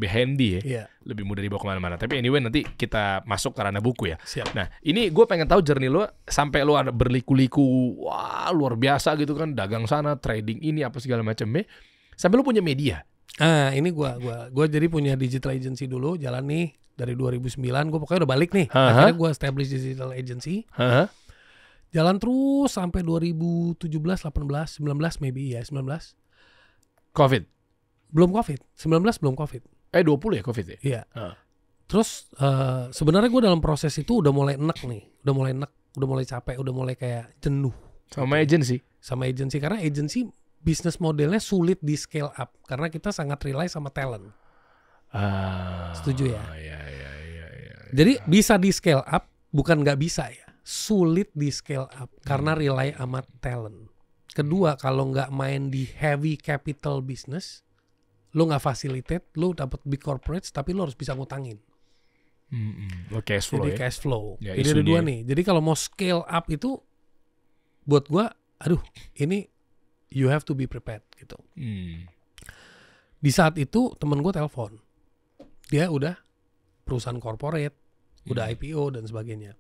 handy ya. Yeah. Lebih mudah dibawa kemana-mana. Tapi anyway nanti kita masuk ke ranah buku ya. Siap. Nah ini gue pengen tahu journey lo sampai lo ada berliku-liku, wah luar biasa gitu kan, dagang sana, trading ini apa segala macamnya, sampai lo punya media. Ini gua jadi punya digital agency dulu, jalan nih dari 2009, gue pokoknya udah balik nih. Akhirnya gue establish digital agency. Jalan terus sampai 2017, 18, 19 maybe ya, 19. Covid. Belum Covid. 19 belum Covid. 20 ya Covid ya? Iya. Terus sebenarnya gue dalam proses itu udah mulai enek nih. Udah mulai capek, udah mulai kayak jenuh. Sama agency? Sama agency, karena agency bisnis modelnya sulit di scale up. Karena kita sangat rely sama talent. Setuju ya? Iya. Jadi bisa di scale up, bukan nggak bisa ya. Sulit di scale up karena rely sama talent. Kedua, kalau nggak main di heavy capital business, lo nggak facilitate, lo dapat big corporates, tapi lo harus bisa ngutangin. Lo cash flow. Jadi ya? cash flow. Ya, jadi ada dua nih. Jadi kalau mau scale up itu, buat gua, ini you have to be prepared gitu. Di saat itu temen gue telepon, dia udah perusahaan corporate, udah IPO dan sebagainya.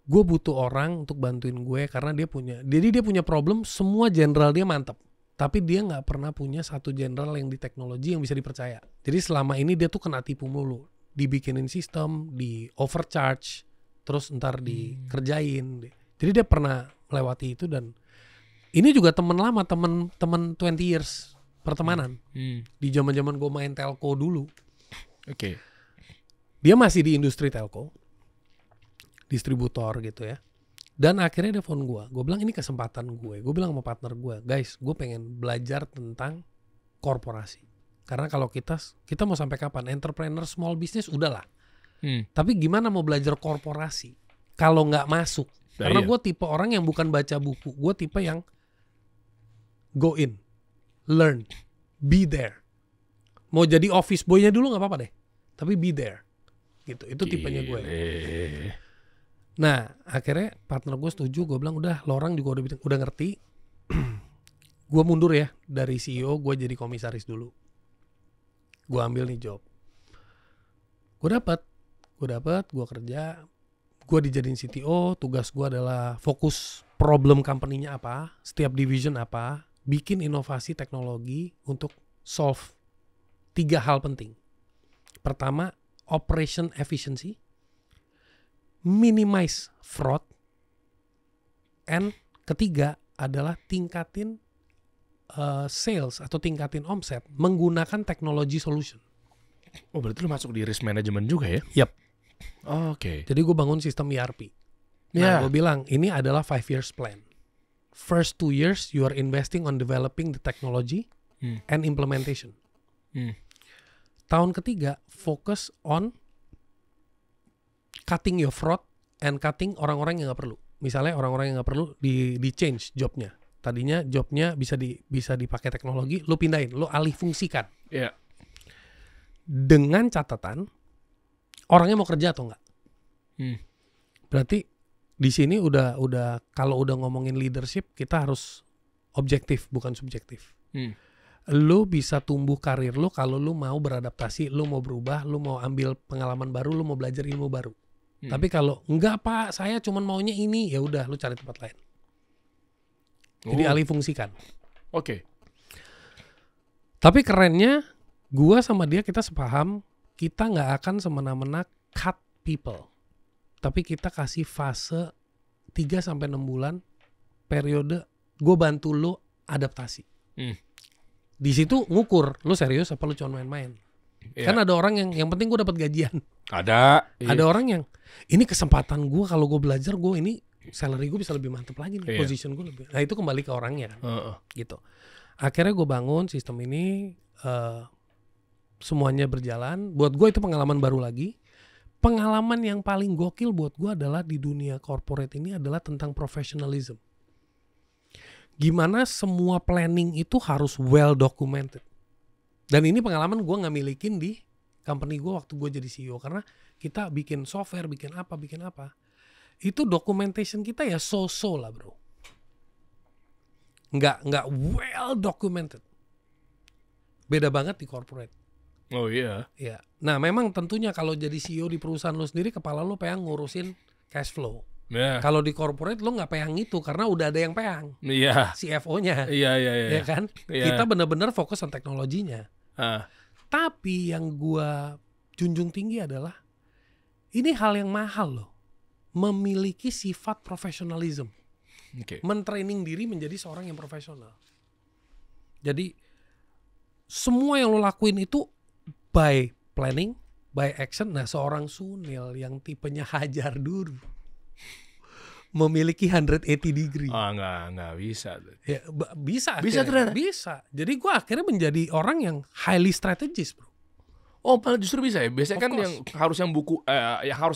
Gue butuh orang untuk bantuin gue karena dia punya problem, semua jenderal dia mantap, tapi dia nggak pernah punya satu jenderal yang di teknologi yang bisa dipercaya. Jadi selama ini dia tuh kena tipu mulu, dibikinin sistem, di overcharge, terus ntar dikerjain. Jadi dia pernah melewati itu, dan ini juga temen lama, temen 20 years pertemanan. Di zaman-zaman gue main telco dulu. Oke. Dia masih di industri telco, distributor gitu ya. Dan akhirnya dia phone gue bilang ini kesempatan gue. Gue bilang sama partner gue, guys, gue pengen belajar tentang korporasi. Karena kalau kita mau sampai kapan? Entrepreneur small business udahlah. Tapi gimana mau belajar korporasi kalau nggak masuk? Karena gue tipe orang yang bukan baca buku. Gue tipe yang go in, learn, be there. Mau jadi office boy-nya dulu nggak apa-apa deh, tapi be there. Gitu. Itu tipenya gue. Nah, akhirnya partner gue setuju. Gue bilang udah, lo orang juga udah ngerti. Gue mundur ya dari CEO, gue jadi komisaris dulu. Gue ambil nih job. Gue dapat, gue kerja. Gue dijadiin CTO. Tugas gue adalah fokus problem company-nya apa, setiap division apa, bikin inovasi teknologi untuk solve 3 hal penting. Pertama, operation efficiency, minimize fraud, and ketiga adalah tingkatin sales atau tingkatin omset menggunakan teknologi solution. Oh, berarti lu masuk di risk management juga ya? Yap. Oh, oke. Jadi gue bangun sistem ERP. Nah, gue bilang ini adalah 5 years plan. First 2 years you are investing on developing the technology and implementation. Tahun ketiga fokus on cutting your fraud and cutting orang-orang yang nggak perlu. Misalnya orang-orang yang nggak perlu di change jobnya. Tadinya jobnya bisa dipakai teknologi, lo pindahin, lo alih fungsikan. Yeah. Dengan catatan orangnya mau kerja atau enggak. Berarti di sini udah kalau udah ngomongin leadership, kita harus objektif bukan subjektif. Lu bisa tumbuh karir lu kalau lu mau beradaptasi, lu mau berubah, lu mau ambil pengalaman baru, lu mau belajar ilmu baru. Tapi kalau enggak Pak, saya cuma maunya ini, ya udah lu cari tempat lain. Jadi alih fungsikan. Oke. Tapi kerennya gua sama dia kita sepaham, kita nggak akan semena-mena cut people. Tapi kita kasih fase 3-6 bulan periode gue bantu lu adaptasi. Di situ ngukur lu serius apa lu cuma main-main. Kan ada orang yang penting gue dapat gajian. Ada orang yang ini kesempatan gue, kalau gue belajar gue ini salary gue bisa lebih mantap lagi nih, position gue lebih. Nah itu kembali ke orangnya kan. Gitu. Akhirnya gue bangun sistem ini, semuanya berjalan. Buat gue itu pengalaman baru lagi. Pengalaman yang paling gokil buat gue adalah di dunia corporate ini adalah tentang professionalism. Gimana semua planning itu harus well documented. Dan ini pengalaman gue gak milikin di company gue waktu gue jadi CEO, karena kita bikin software, bikin apa, itu documentation kita ya so-so lah bro, nggak well documented. Beda banget di corporate. Oh iya. Ya, nah memang tentunya kalau jadi CEO di perusahaan lo sendiri, kepala lo pengen ngurusin cash flow. Yeah. Kalau di corporate lo nggak pegang itu karena udah ada yang pegang, CFO-nya, ya kan? Kita benar-benar fokus on teknologinya. Tapi yang gua junjung tinggi adalah ini hal yang mahal loh, memiliki sifat profesionalism, mentraining diri menjadi seorang yang profesional. Jadi semua yang lo lakuin itu by planning, by action. Nah seorang Sunil yang tipenya Hajar dulu memiliki 180 degree. Nggak bisa. Ya, bisa ternyata. Bisa. Jadi gue akhirnya menjadi orang yang highly strategist, bro. Oh, malah justru bisa ya. Biasanya kan yang harus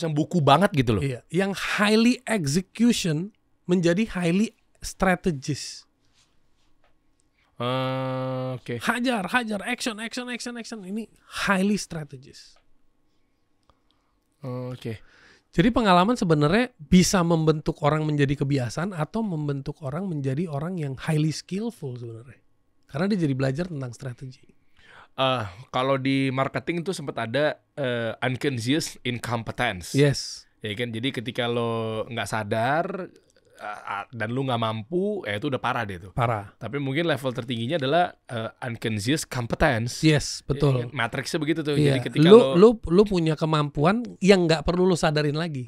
yang buku banget gitu loh. Iya, yang highly execution menjadi highly strategist. Hajar, action. Ini highly strategist. Jadi pengalaman sebenarnya bisa membentuk orang menjadi kebiasaan atau membentuk orang menjadi orang yang highly skillful sebenarnya. Karena dia jadi belajar tentang strategi. Kalau di marketing itu sempat ada unconscious incompetence. Yes. Ya kan, jadi ketika lo nggak sadar dan lu nggak mampu, itu udah parah deh tuh. Parah. Tapi mungkin level tertingginya adalah unconscious competence. Yes, betul. Ya, matriksnya begitu tuh. Yeah. Jadi ketika lu punya kemampuan yang nggak perlu lu sadarin lagi.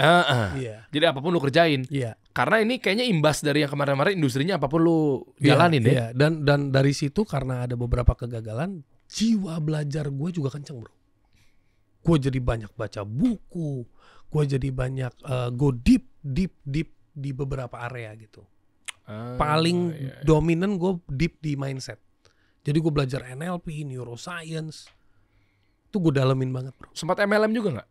Yeah. Jadi apapun lu kerjain. Yeah. Karena ini kayaknya imbas dari yang kemarin-kemarin, industrinya apapun lu jalanin deh. Dan dari situ karena ada beberapa kegagalan, jiwa belajar gue juga kenceng bro. Gue jadi banyak baca buku, gue jadi banyak go deep di beberapa area gitu. Paling dominan gue deep di mindset. Jadi gue belajar NLP, neuroscience. Itu gue dalemin banget bro. Sempat MLM juga gak?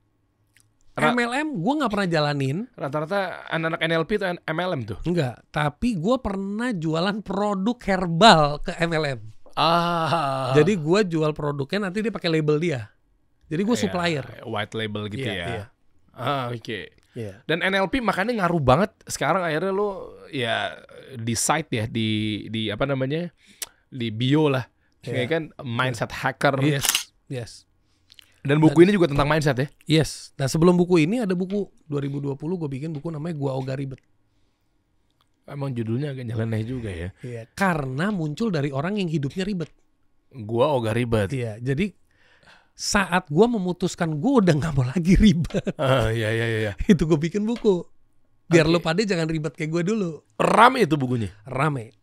MLM gue gak pernah jalanin. Rata-rata anak-anak NLP itu MLM tuh? Enggak, tapi gue pernah jualan produk herbal ke MLM. Jadi gue jual produknya, nanti dia pakai label dia. Jadi gue supplier. White label gitu ya. Iya. Yeah. Dan NLP makanya ngaruh banget sekarang, akhirnya lo ya di site ya, di apa namanya, di bio lah, kayak kan mindset hacker. Yes. Dan buku ini juga tentang mindset ya. Yes. Nah sebelum buku ini ada buku 2020 gue bikin buku namanya Gua Ogah Ribet. Emang judulnya agak nyeleneh juga ya. Iya. Karena muncul dari orang yang hidupnya ribet. Gua ogah ribet. Iya. Jadi saat gue memutuskan gue udah nggak mau lagi ribet. Iya. Itu gue bikin buku. Biar lo pada jangan ribet kayak gue dulu. Rame itu bukunya? Rame.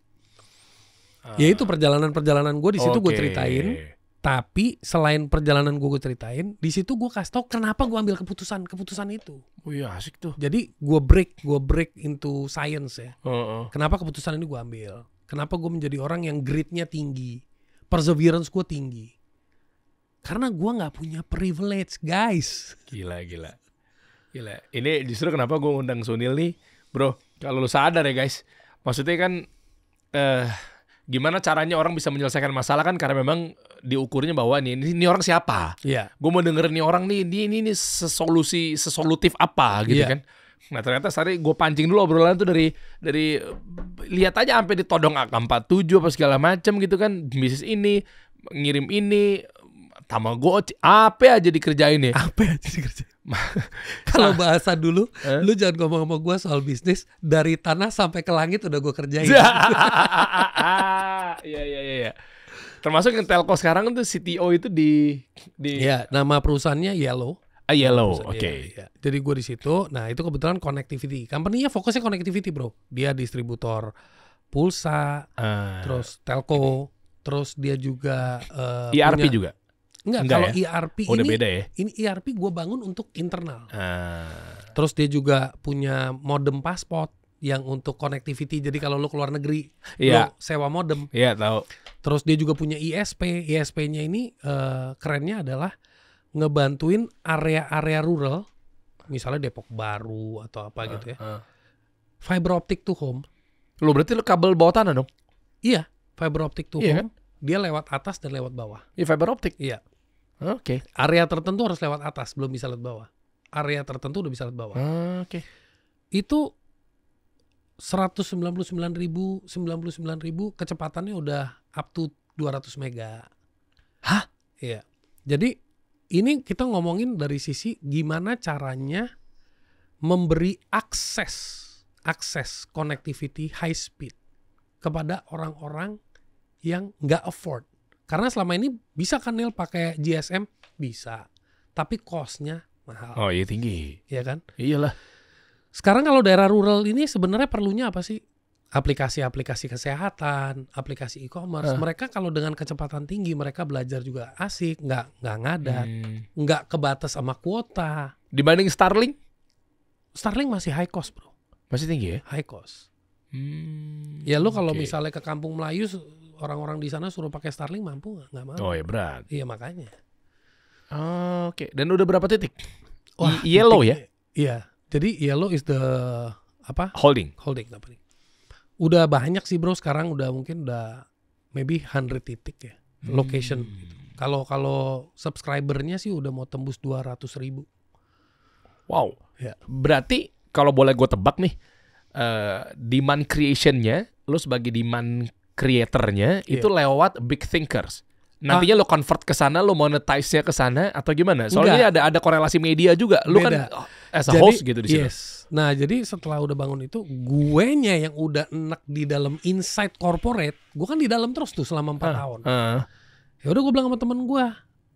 Ya itu perjalanan gue di situ gue ceritain. Tapi selain perjalanan gue ceritain, di situ gue kasih tau kenapa gue ambil keputusan itu. Oh iya, asik tuh. Jadi gue break into science ya. Kenapa keputusan ini gue ambil? Kenapa gue menjadi orang yang gritnya tinggi, perseverance gue tinggi? Karena gue nggak punya privilege, guys. Gila. Ini justru kenapa gue undang Sunil nih, bro. Kalau lu sadar ya guys, maksudnya kan gimana caranya orang bisa menyelesaikan masalah kan karena memang diukurnya bahwa ini orang siapa? Iya. Gue mau dengerin nih orang nih, ini sesolutif apa gitu kan? Nah ternyata tadi gue pancing dulu obrolan tuh dari lihat aja sampai ditodong AK47 apa segala macam gitu kan, bisnis ini ngirim ini. Tamagotchi, apa aja dikerjain ya? Kalau bahasa dulu, lu jangan ngomong sama gue soal bisnis. Dari tanah sampai ke langit udah gue kerjain. Iya. Termasuk yang telco sekarang itu CTO itu di ya, nama perusahaannya Yellow. Yellow, oke. Ya. Jadi gue di situ. Nah itu kebetulan connectivity. Company-nya fokusnya connectivity bro. Dia distributor pulsa, terus telco, terus dia juga ERP juga. Enggak, kalau ya? ERP udah ini beda ya? Ini ERP gue bangun untuk internal. Terus dia juga punya modem pasport yang untuk connectivity. Jadi kalau lo keluar negeri, lo sewa modem. Iya, tahu. Terus dia juga punya ISP. ISP-nya ini kerennya adalah ngebantuin area-area rural, misalnya Depok Baru atau apa gitu ya. Fiber optic to home. Lo berarti lo kabel bawah tanah dong? Iya, fiber optic to home. Kan? Dia lewat atas dan lewat bawah. Iya, fiber optic. Iya. Oke. Area tertentu harus lewat atas, belum bisa lewat bawah. Area tertentu udah bisa lewat bawah. Oke. Itu 199.000 kecepatannya udah up to 200 mega. Hah? Iya. Jadi ini kita ngomongin dari sisi gimana caranya memberi akses connectivity high speed kepada orang-orang yang nggak afford. Karena selama ini bisa kan Neil pakai GSM? Bisa. Tapi cost-nya mahal. Oh iya tinggi. Iya kan? Iyalah. Sekarang kalau daerah rural ini sebenarnya perlunya apa sih? Aplikasi-aplikasi kesehatan, aplikasi e-commerce. Mereka kalau dengan kecepatan tinggi mereka belajar juga asik, nggak ngadat, nggak kebatas sama kuota. Dibanding Starlink? Starlink masih high cost bro. Masih tinggi ya? High cost. Ya lu kalau Oke. misalnya ke Kampung Melayu orang-orang di sana suruh pakai Starlink mampu nggak mampu. Oh ya berat. Iya makanya. Oke. Dan udah berapa titik? Wah, Yellow ya? Iya. Jadi yellow is the apa? Holding. Apa nih? Udah banyak sih bro sekarang mungkin udah maybe 100 titik ya location. Kalau subscribernya sih udah mau tembus 200.000. Wow. Ya. Berarti kalau boleh gue tebak nih, demand creation-nya, lo sebagai demand creator-nya itu lewat big thinkers. Nantinya lo convert ke sana, lo monetize-nya ke sana atau gimana? Soalnya ada korelasi media juga. Lo kan as a host gitu di situ. Yes. Nah, jadi setelah udah bangun itu, guenya yang udah enak di dalam inside corporate, gue kan di dalam terus tuh selama 4 tahun. Ya udah gue bilang sama temen gue,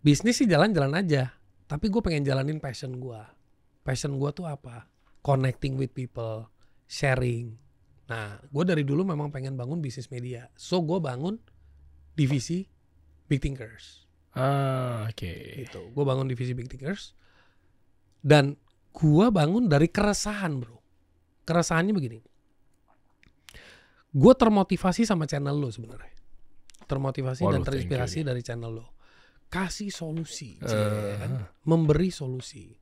bisnis sih jalan-jalan aja, tapi gue pengen jalanin passion gue. Passion gue tuh apa? Connecting with people, sharing. Nah, gue dari dulu memang pengen bangun bisnis media. So, gue bangun divisi Big Thinkers. Oke. Gitu. Gue bangun divisi Big Thinkers. Dan gue bangun dari keresahan bro. Keresahannya begini. Gue termotivasi sama channel lo sebenarnya. Termotivasi dan terinspirasi dari channel lo. Kasih solusi. Memberi solusi.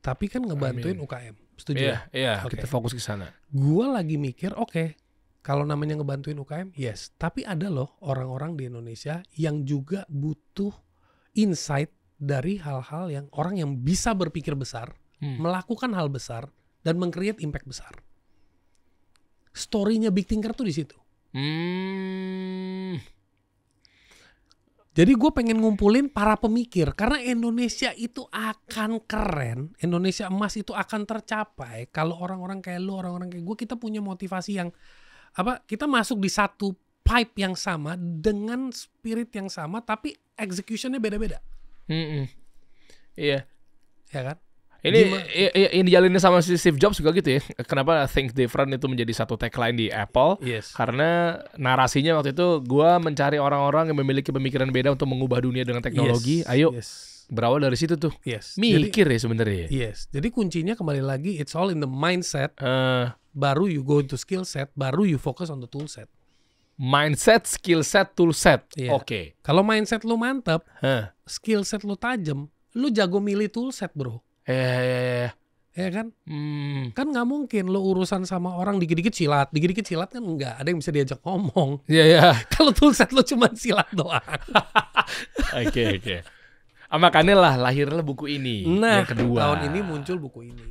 Tapi kan ngebantuin UKM. Setuju ya? Iya, kita fokus ke sana. Gue lagi mikir, kalau namanya ngebantuin UKM, yes. Tapi ada loh orang-orang di Indonesia yang juga butuh insight dari hal-hal yang orang yang bisa berpikir besar, melakukan hal besar, dan meng-create impact besar. Story-nya Big Thinker tuh di situ. Jadi gue pengen ngumpulin para pemikir karena Indonesia itu akan keren, Indonesia emas itu akan tercapai kalau orang-orang kayak lu, orang-orang kayak gue, kita punya motivasi yang kita masuk di satu pipe yang sama dengan spirit yang sama tapi executionnya beda-beda. Iya. Ya kan? Ini dijalanin sama si Steve Jobs juga gitu ya. Kenapa Think Different itu menjadi satu tagline di Apple? Yes. Karena narasinya waktu itu gue mencari orang-orang yang memiliki pemikiran beda untuk mengubah dunia dengan teknologi. Ayo. Berawal dari situ tuh. Mikir ya sebenarnya. Yes. Jadi kuncinya kembali lagi it's all in the mindset. Baru you go into skill set, baru you focus on the tool set. Mindset, skill set, tool set. Oke. Kalau mindset lu mantap, skill set lu tajam, lu jago milih tool set, bro. Ya kan? Kan nggak mungkin lo urusan sama orang dikit-dikit silat kan nggak ada yang bisa diajak ngomong. Iya. Kalau toolset lo cuma silat doang. Oke. Makanya lah lahirlah buku ini. Nah, yang kedua. Tahun ini muncul buku ini.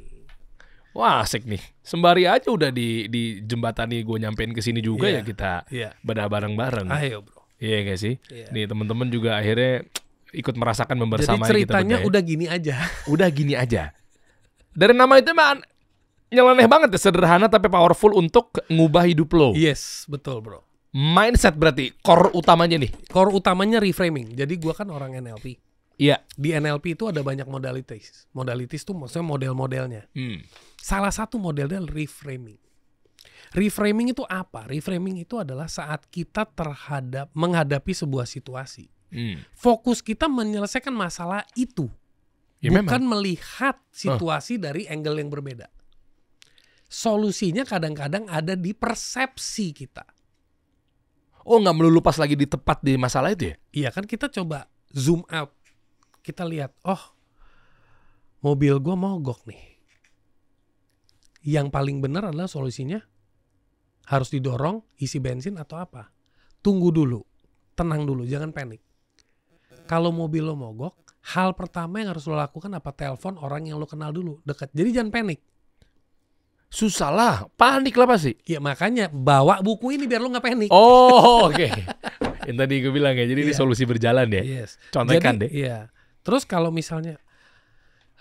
Wah asik nih. Sembari aja udah di jembatani gue nyampein ke sini juga ya kita bedah bareng-bareng. Ayo bro. Iya gak sih? Nih teman-teman juga akhirnya ikut merasakan membersamai. Jadi ceritanya udah gini aja. Udah gini aja. Dari nama itu mah nyeleneh banget ya, sederhana tapi powerful untuk ngubah hidup lo. Yes, betul bro. Mindset berarti core utamanya nih. Core utamanya reframing. Jadi gua kan orang NLP. Iya. Di NLP itu ada banyak modalities. Modalities itu maksudnya model-modelnya. Salah satu modelnya reframing. Reframing itu apa? Reframing itu adalah saat kita menghadapi sebuah situasi. Fokus kita menyelesaikan masalah itu. Ya, bukan melihat situasi dari angle yang berbeda. Solusinya kadang-kadang ada di persepsi kita. Oh, nggak melulu pas lagi tepat di masalah itu ya? Iya kan, kita coba zoom out. Kita lihat, mobil gue mogok nih. Yang paling benar adalah solusinya harus didorong, isi bensin atau apa. Tunggu dulu, tenang dulu, jangan panik. Kalau mobil lo mogok, hal pertama yang harus lo lakukan apa? Telepon orang yang lo kenal dulu, dekat. Jadi jangan panik. Susah lah, panik lah pasti. Ya makanya bawa buku ini biar lo nggak panik. Oh, oke. Yang tadi gue bilang ya, jadi ini Iya. solusi berjalan ya. Yes. Contekan deh. Iya. Terus kalau misalnya,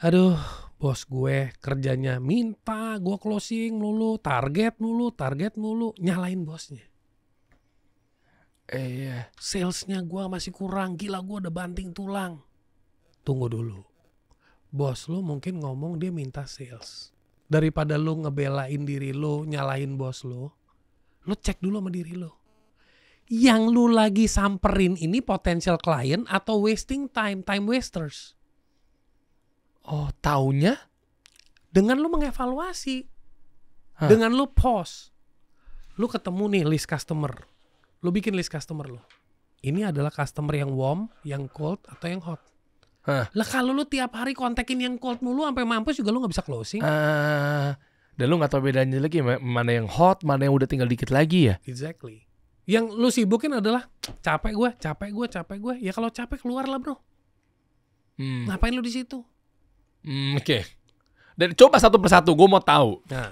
aduh, bos gue kerjanya minta gue closing mulu, target mulu, nyalain bosnya. Iya. Salesnya gue masih kurang, gila gue udah banting tulang. Tunggu dulu. Bos lo mungkin ngomong dia minta sales. Daripada lo ngebelain diri lo, nyalain bos lo cek dulu sama diri lo. Yang lu lagi samperin ini potential client atau wasting time wasters? Oh, taunya? Dengan lu mengevaluasi. Hah. Dengan lu pause. Lu ketemu nih list customer. Lu bikin list customer lu. Ini adalah customer yang warm, yang cold, atau yang hot. Hah. Lah kalau lu tiap hari kontakin yang cold mulu sampai mampus juga lu gak bisa closing. Dan lu gak tahu bedanya lagi mana yang hot, mana yang udah tinggal dikit lagi ya. Exactly. Yang lu sibukin adalah capek gue. Ya kalau capek keluar lah bro. Ngapain lu di situ? Oke. Dan coba satu persatu, gue mau tahu. Nah,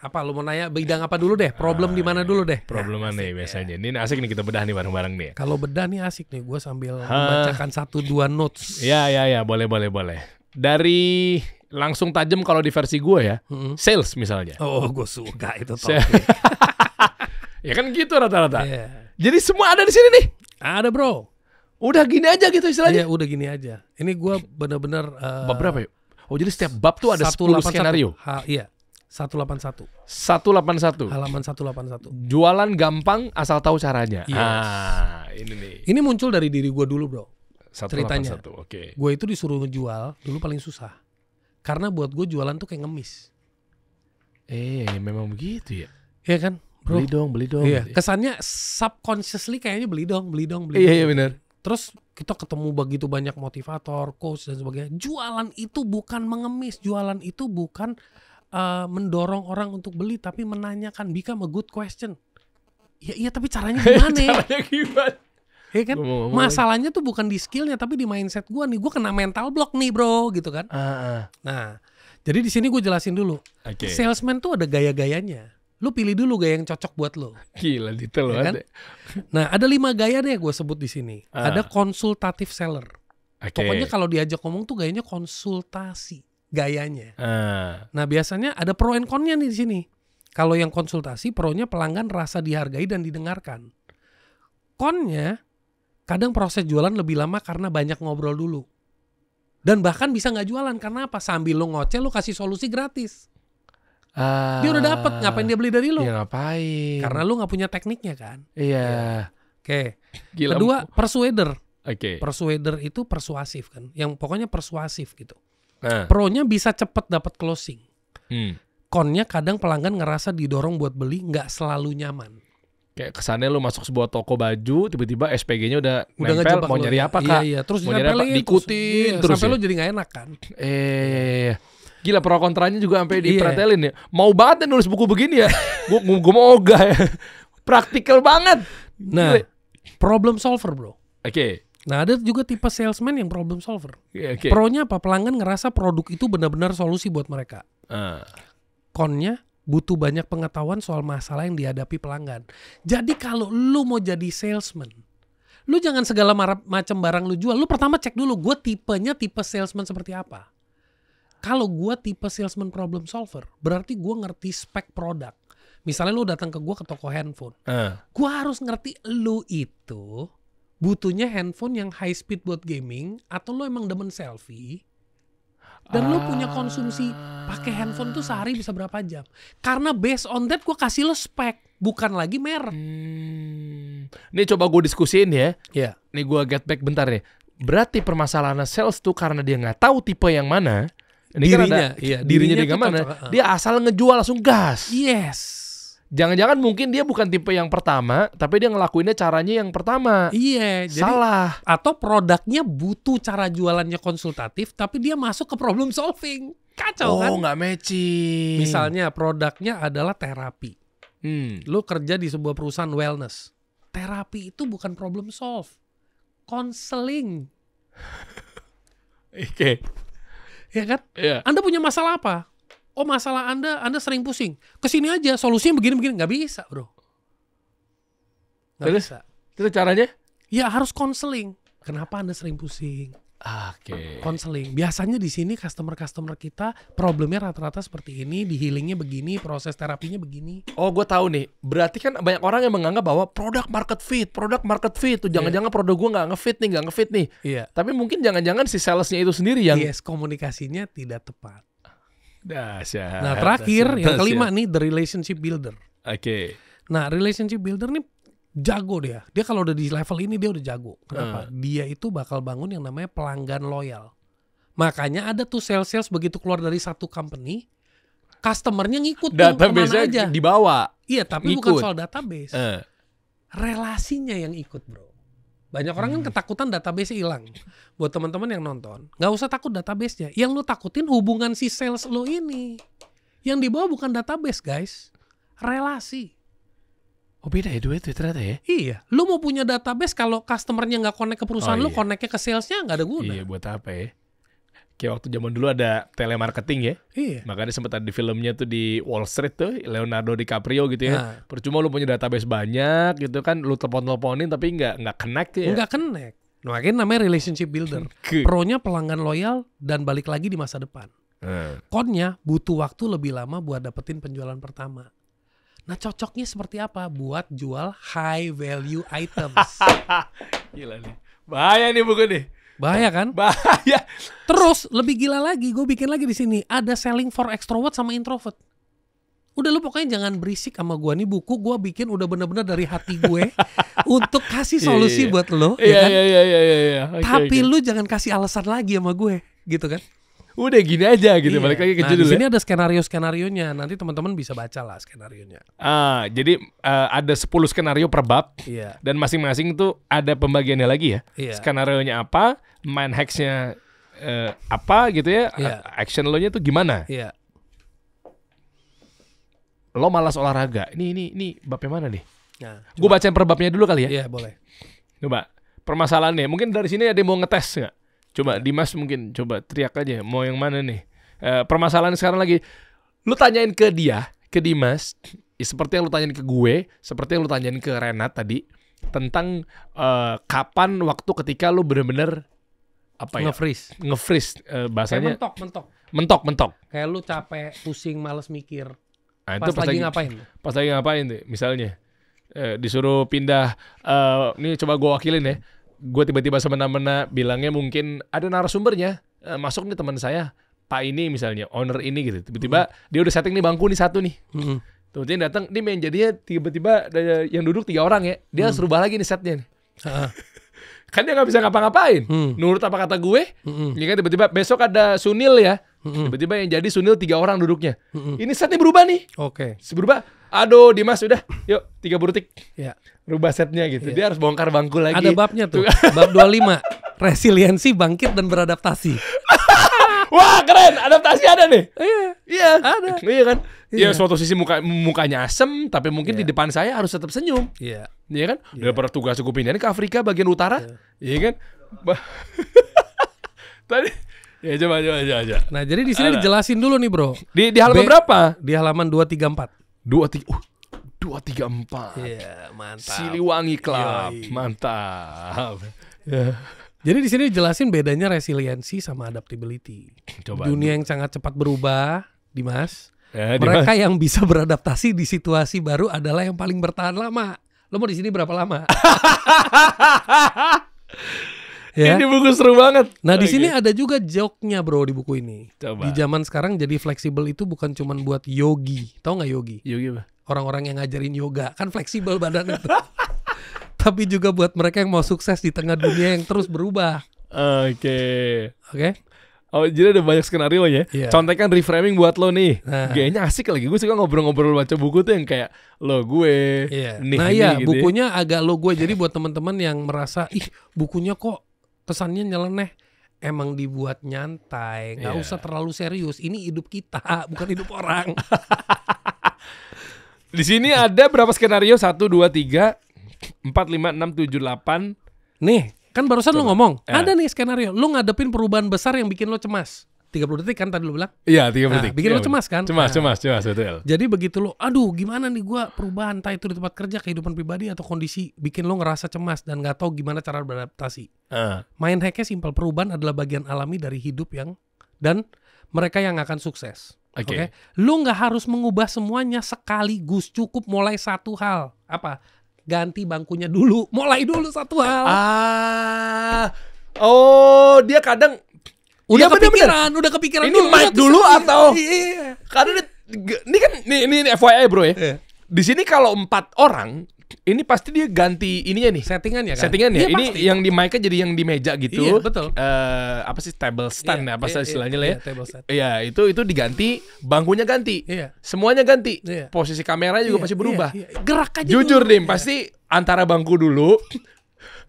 apa lu mau nanya bidang apa dulu deh? Problem di mana dulu deh? Problem Nah, mana nih asik biasanya? Ini asik nih kita bedah nih bareng-bareng nih. Kalau bedah nih asik nih, gue sambil membacakan 1-2 notes. Ya, boleh. Dari langsung tajam kalau di versi gue ya, sales misalnya. Oh, gue suka itu Saya- topik. Ya kan gitu rata-rata. Iya. Jadi semua ada di sini nih. Ada bro. Udah gini aja gitu istilahnya. Iya udah gini aja. Ini gue bener-bener. Bab berapa ya? Oh jadi setiap bab tuh ada 10 skenario. Iya. 181. 181. Halaman 181. Jualan gampang asal tahu caranya. Yes. Ini nih. Ini muncul dari diri gue dulu bro. 181. Ceritanya. Oke. Gue itu disuruh ngejual dulu paling susah. Karena buat gue jualan tuh kayak ngemis. Memang begitu ya. Iya kan bro? Beli dong. Iya. Gitu ya. Kesannya subconsciously kayaknya beli dong. Iya benar. Terus kita ketemu begitu banyak motivator, coach dan sebagainya. Jualan itu bukan mengemis, jualan itu bukan mendorong orang untuk beli, tapi menanyakan, become a good question. Iya tapi caranya gimana ya? Caranya gimana? Ya kan? Ngomong-ngomong Masalahnya tuh bukan di skillnya, tapi di mindset gue nih. Gue kena mental block nih bro, gitu kan? Nah, jadi di sini gue jelasin dulu. Oke. Salesman tuh ada gaya-gayanya. Lu pilih dulu gaya yang cocok buat lo. Gila detail Ya kan? banget. Nah, ada 5 gaya deh gue sebut di sini. Ada konsultatif seller. Oke. Pokoknya kalau diajak ngomong tuh gayanya konsultasi, gayanya. Ah. Nah, biasanya ada pro and con-nya nih di sini. Kalau yang konsultasi, pro-nya pelanggan rasa dihargai dan didengarkan. Con-nya, kadang proses jualan lebih lama karena banyak ngobrol dulu. Dan bahkan bisa nggak jualan, karena apa? Sambil lu ngoceh, lu kasih solusi gratis. Dia udah dapet, ngapain dia beli dari lu? Ya ngapain? Karena lu nggak punya tekniknya kan. Iya. Oke. Gila. Kedua, persuader. Oke. Persuader itu persuasif kan. Yang pokoknya persuasif gitu. Nah. Pro-nya bisa cepet dapat closing. Hmm. Con-nya kadang pelanggan ngerasa didorong buat beli, nggak selalu nyaman. Kayak kesannya lu masuk sebuah toko baju, tiba-tiba SPG-nya udah nempel, ngejebak mau lu. nyari apa kak? Iya, terus mau nyari apa? ditempelin, Diikutin terus sampai ya? lu jadi nggak enak kan. Gila pro kontranya juga sampai Iya. dipretelin ya. Mau banget nih nulis buku begini ya. Gue mau ogah ya. Praktikal banget. Nah, Gila. problem solver bro. Oke. Nah, ada juga tipe salesman yang problem solver. Oke. Pro-nya apa? Pelanggan ngerasa produk itu benar-benar solusi buat mereka. Con-nya butuh banyak pengetahuan soal masalah yang dihadapi pelanggan. Jadi kalau lu mau jadi salesman, lu jangan segala macam barang lu jual. Lu pertama cek dulu, gue tipenya tipe salesman seperti apa. Kalau gue tipe salesman problem solver, berarti gue ngerti spek produk. Misalnya lu datang ke gue ke toko handphone, gue harus ngerti lu itu butuhnya handphone yang high speed buat gaming, atau lu emang demen selfie, dan lu punya konsumsi pakai handphone tuh sehari bisa berapa jam. Karena based on that gue kasih lu spek, bukan lagi merek. Ini coba gue diskusiin ya. Iya. Nih gue get back bentar nih. Berarti permasalahan sales tuh karena dia nggak tahu tipe yang mana. Ini kan Dirinya, ada, iya, dirinya dirinya dia tuh mana. cocok, Dia asal ngejual langsung gas. Yes. Jangan-jangan mungkin dia bukan tipe yang pertama, tapi dia ngelakuinnya caranya yang pertama. Iya, jadi Salah. atau produknya butuh cara jualannya konsultatif, tapi dia masuk ke problem solving. Kacau kan? Oh, nggak matching. Misalnya produknya adalah terapi. Hmm. Lu kerja di sebuah perusahaan wellness. Terapi itu bukan problem solve. Counseling. Oke. Ya kan? Iya. Anda punya masalah apa? Oh, masalah Anda sering pusing. Kesini aja, solusinya begini-begini. Nggak bisa, bro. Nggak Terus? bisa. Itu caranya? Ya harus konseling. Kenapa Anda sering pusing? Oke. Konseling. Biasanya di sini customer kita problemnya rata-rata seperti ini, di healingnya begini, proses terapinya begini. Oh, gue tahu nih. Berarti kan banyak orang yang menganggap bahwa produk market fit tuh jangan-jangan produk gue nggak ngefit nih. Iya. Tapi mungkin jangan-jangan si salesnya itu sendiri yang Yes, komunikasinya tidak tepat. dahsyat. Nah, terakhir dahsyat, yang dahsyat. kelima nih, the relationship builder. Oke. Nah, relationship builder nih jago dia. Dia kalau udah di level ini dia udah jago. Kenapa? Dia itu bakal bangun yang namanya pelanggan loyal. Makanya ada tuh sales begitu keluar dari satu company, customernya ngikut tuh kemana aja. Database-nya dibawa. Iya, tapi Ngikut. bukan soal database. Eh. Relasinya yang ikut, bro. Banyak orang kan ketakutan database hilang. Buat teman-teman yang nonton, nggak usah takut database-nya. Yang lu takutin hubungan si sales lu ini. Yang dibawa bukan database, guys. Relasi. Oh, beda ya duit ternyata ya. Iya, lu mau punya database kalau customernya nggak connect ke perusahaan Oh, lu, iya. connect-nya ke salesnya nggak ada guna. Iya, buat apa ya? Kayak waktu zaman dulu ada telemarketing ya. Iya. Makanya sempat ada di filmnya tuh di Wall Street tuh, Leonardo DiCaprio gitu ya. Nah. Percuma lu punya database banyak gitu kan, lu telepon-teleponin tapi nggak connect ya. Nggak connect. Nah, makanya namanya relationship builder. Pro-nya pelanggan loyal dan balik lagi di masa depan. Con-nya butuh waktu lebih lama buat dapetin penjualan pertama. Nah, cocoknya seperti apa? Buat jual high value items. Gila nih. Bahaya nih buku nih. Bahaya kan? Bahaya. Terus lebih gila lagi, gue bikin lagi di sini ada selling for extrovert sama introvert. Udah lu pokoknya jangan berisik sama gue, nih buku gue bikin udah bener-bener dari hati gue untuk kasih solusi Iya. buat lo. Iya, Ya kan? iya. Oke, Tapi oke. lu jangan kasih alasan lagi sama gue, gitu kan? Udah gini aja gitu, Iya. balik lagi ke Nah, judul di sini ya. ada skenario-skenarionya. Nanti teman-teman bisa baca lah skenarionya. Jadi ada 10 skenario per bab. Iya. Dan masing-masing tuh ada pembagiannya lagi ya. Iya. Skenario-nya apa, mind hacks-nya apa gitu ya. Iya. Action lo-nya tuh gimana. Iya. Lo malas olahraga. Ini babnya mana nih? Nah, Gue bacain per babnya dulu kali ya. iya boleh. Coba permasalahannya. Mungkin dari sini ada yang mau ngetes nggak? Coba Dimas mungkin coba teriak aja. Mau yang mana nih? Permasalahan sekarang lagi. Lu tanyain ke dia, ke Dimas. Seperti yang lu tanyain ke gue, seperti yang lu tanyain ke Renat tadi tentang kapan waktu ketika lu bener-bener apa ya? Nge-freeze bahasanya. Mentok. Kayak lu capek, pusing, males mikir. Nah, Pas lagi ngapain? Pas lagi ngapain tuh? Misalnya disuruh pindah. Nih coba gue wakilin ya. Gue tiba-tiba semena-mena bilangnya mungkin ada narasumbernya. Masuk nih teman saya, Pak ini misalnya, owner ini gitu. Tiba-tiba dia udah setting nih bangku nih satu nih. Kemudian datang, dia main jadinya tiba-tiba ada yang duduk 3 orang ya. Dia harus rubah lagi nih setnya nih. Kan dia gak bisa ngapa-ngapain. Nurut apa kata gue. Ya kan tiba-tiba besok ada Sunil ya. Tiba-tiba yang jadi Sunil 3 orang duduknya. Ini setnya berubah nih. Oke. Berubah. Aduh Dimas udah. Yuk 30 detik. Ya. Rubah setnya gitu. Iya. Dia harus bongkar bangku lagi. Ada babnya tuh. Bab 25. Resiliensi, bangkit, dan beradaptasi. Wah keren. Adaptasi ada nih. Iya. Ada. Iya kan. Iya. Ya suatu sisi mukanya asem. Tapi mungkin di depan saya harus tetap senyum. Iya. Iya kan? Daripada tugas gue pindahin ke Afrika bagian utara. Iya kan? Tadi. Ya coba. Nah, jadi di sini dijelasin dulu nih, Bro. Di halaman berapa? Di halaman 234. 234. Iya, mantap. Siliwangi Club. Yoi. Mantap. Ya. Jadi di sini dijelasin bedanya resiliensi sama adaptability. Coba. Dunia yang sangat cepat berubah, Dimas. Ya, Mereka yang bisa beradaptasi di situasi baru adalah yang paling bertahan lama. Lo mau di sini berapa lama? Ya. Ini buku seru banget. Nah, di sini ada juga joke-nya, Bro, di buku ini. Coba. Di zaman sekarang jadi fleksibel itu bukan cuma buat yogi. Tahu nggak yogi? Yogi apa? Orang-orang yang ngajarin yoga kan fleksibel badannya tuh. Tapi juga buat mereka yang mau sukses di tengah dunia yang terus berubah. Oke. Oke? Jadi ada banyak skenario ya. Iya. Contekan reframing buat lo nih. Nah. Kayaknya asik lagi. Gue suka ngobrol-ngobrol baca buku tuh yang kayak lo gue. Iya. Nih, Nah, nih, iya, gitu ya. bukunya agak lo gue. Jadi buat teman-teman yang merasa, ih, bukunya kok kesannya nyeleneh. Emang dibuat nyantai, nggak Iya. usah terlalu serius. Ini hidup kita, bukan hidup orang. Di sini ada berapa skenario? 1, 2, 3, 4, 5, 6, 7, 8. Nih, Kan barusan lu ngomong, ada nih skenario, lu ngadepin perubahan besar yang bikin lo cemas. 30 detik kan tadi lu bilang? Iya, 30 detik. Bikin lo cemas kan? Cemas, betul. Jadi begitu lo, aduh gimana nih gue perubahan, entah itu di tempat kerja, kehidupan pribadi atau kondisi, bikin lo ngerasa cemas dan gak tahu gimana cara beradaptasi. Mind hacknya simpel, perubahan adalah bagian alami dari hidup dan mereka yang akan sukses. Oke. Lu gak harus mengubah semuanya sekaligus, cukup mulai satu hal. Apa? Ganti bangkunya dulu, mulai dulu satu hal. Dia kadang udah kepikiran ini mic dulu atau karena ini FYI bro ya. Di sini kalau 4 orang ini pasti dia ganti ininya nih settingannya kan. Ini pasti. Yang di mic-nya jadi yang di meja gitu. Iya, betul. Apa sih table stand istilahnya lah ya. Table stand. Iya, itu diganti, bangkunya ganti. Iya. Semuanya ganti. Iya. Posisi kamera juga pasti berubah. Iya. Gerak aja jujur dulu. deh, pasti antara bangku dulu,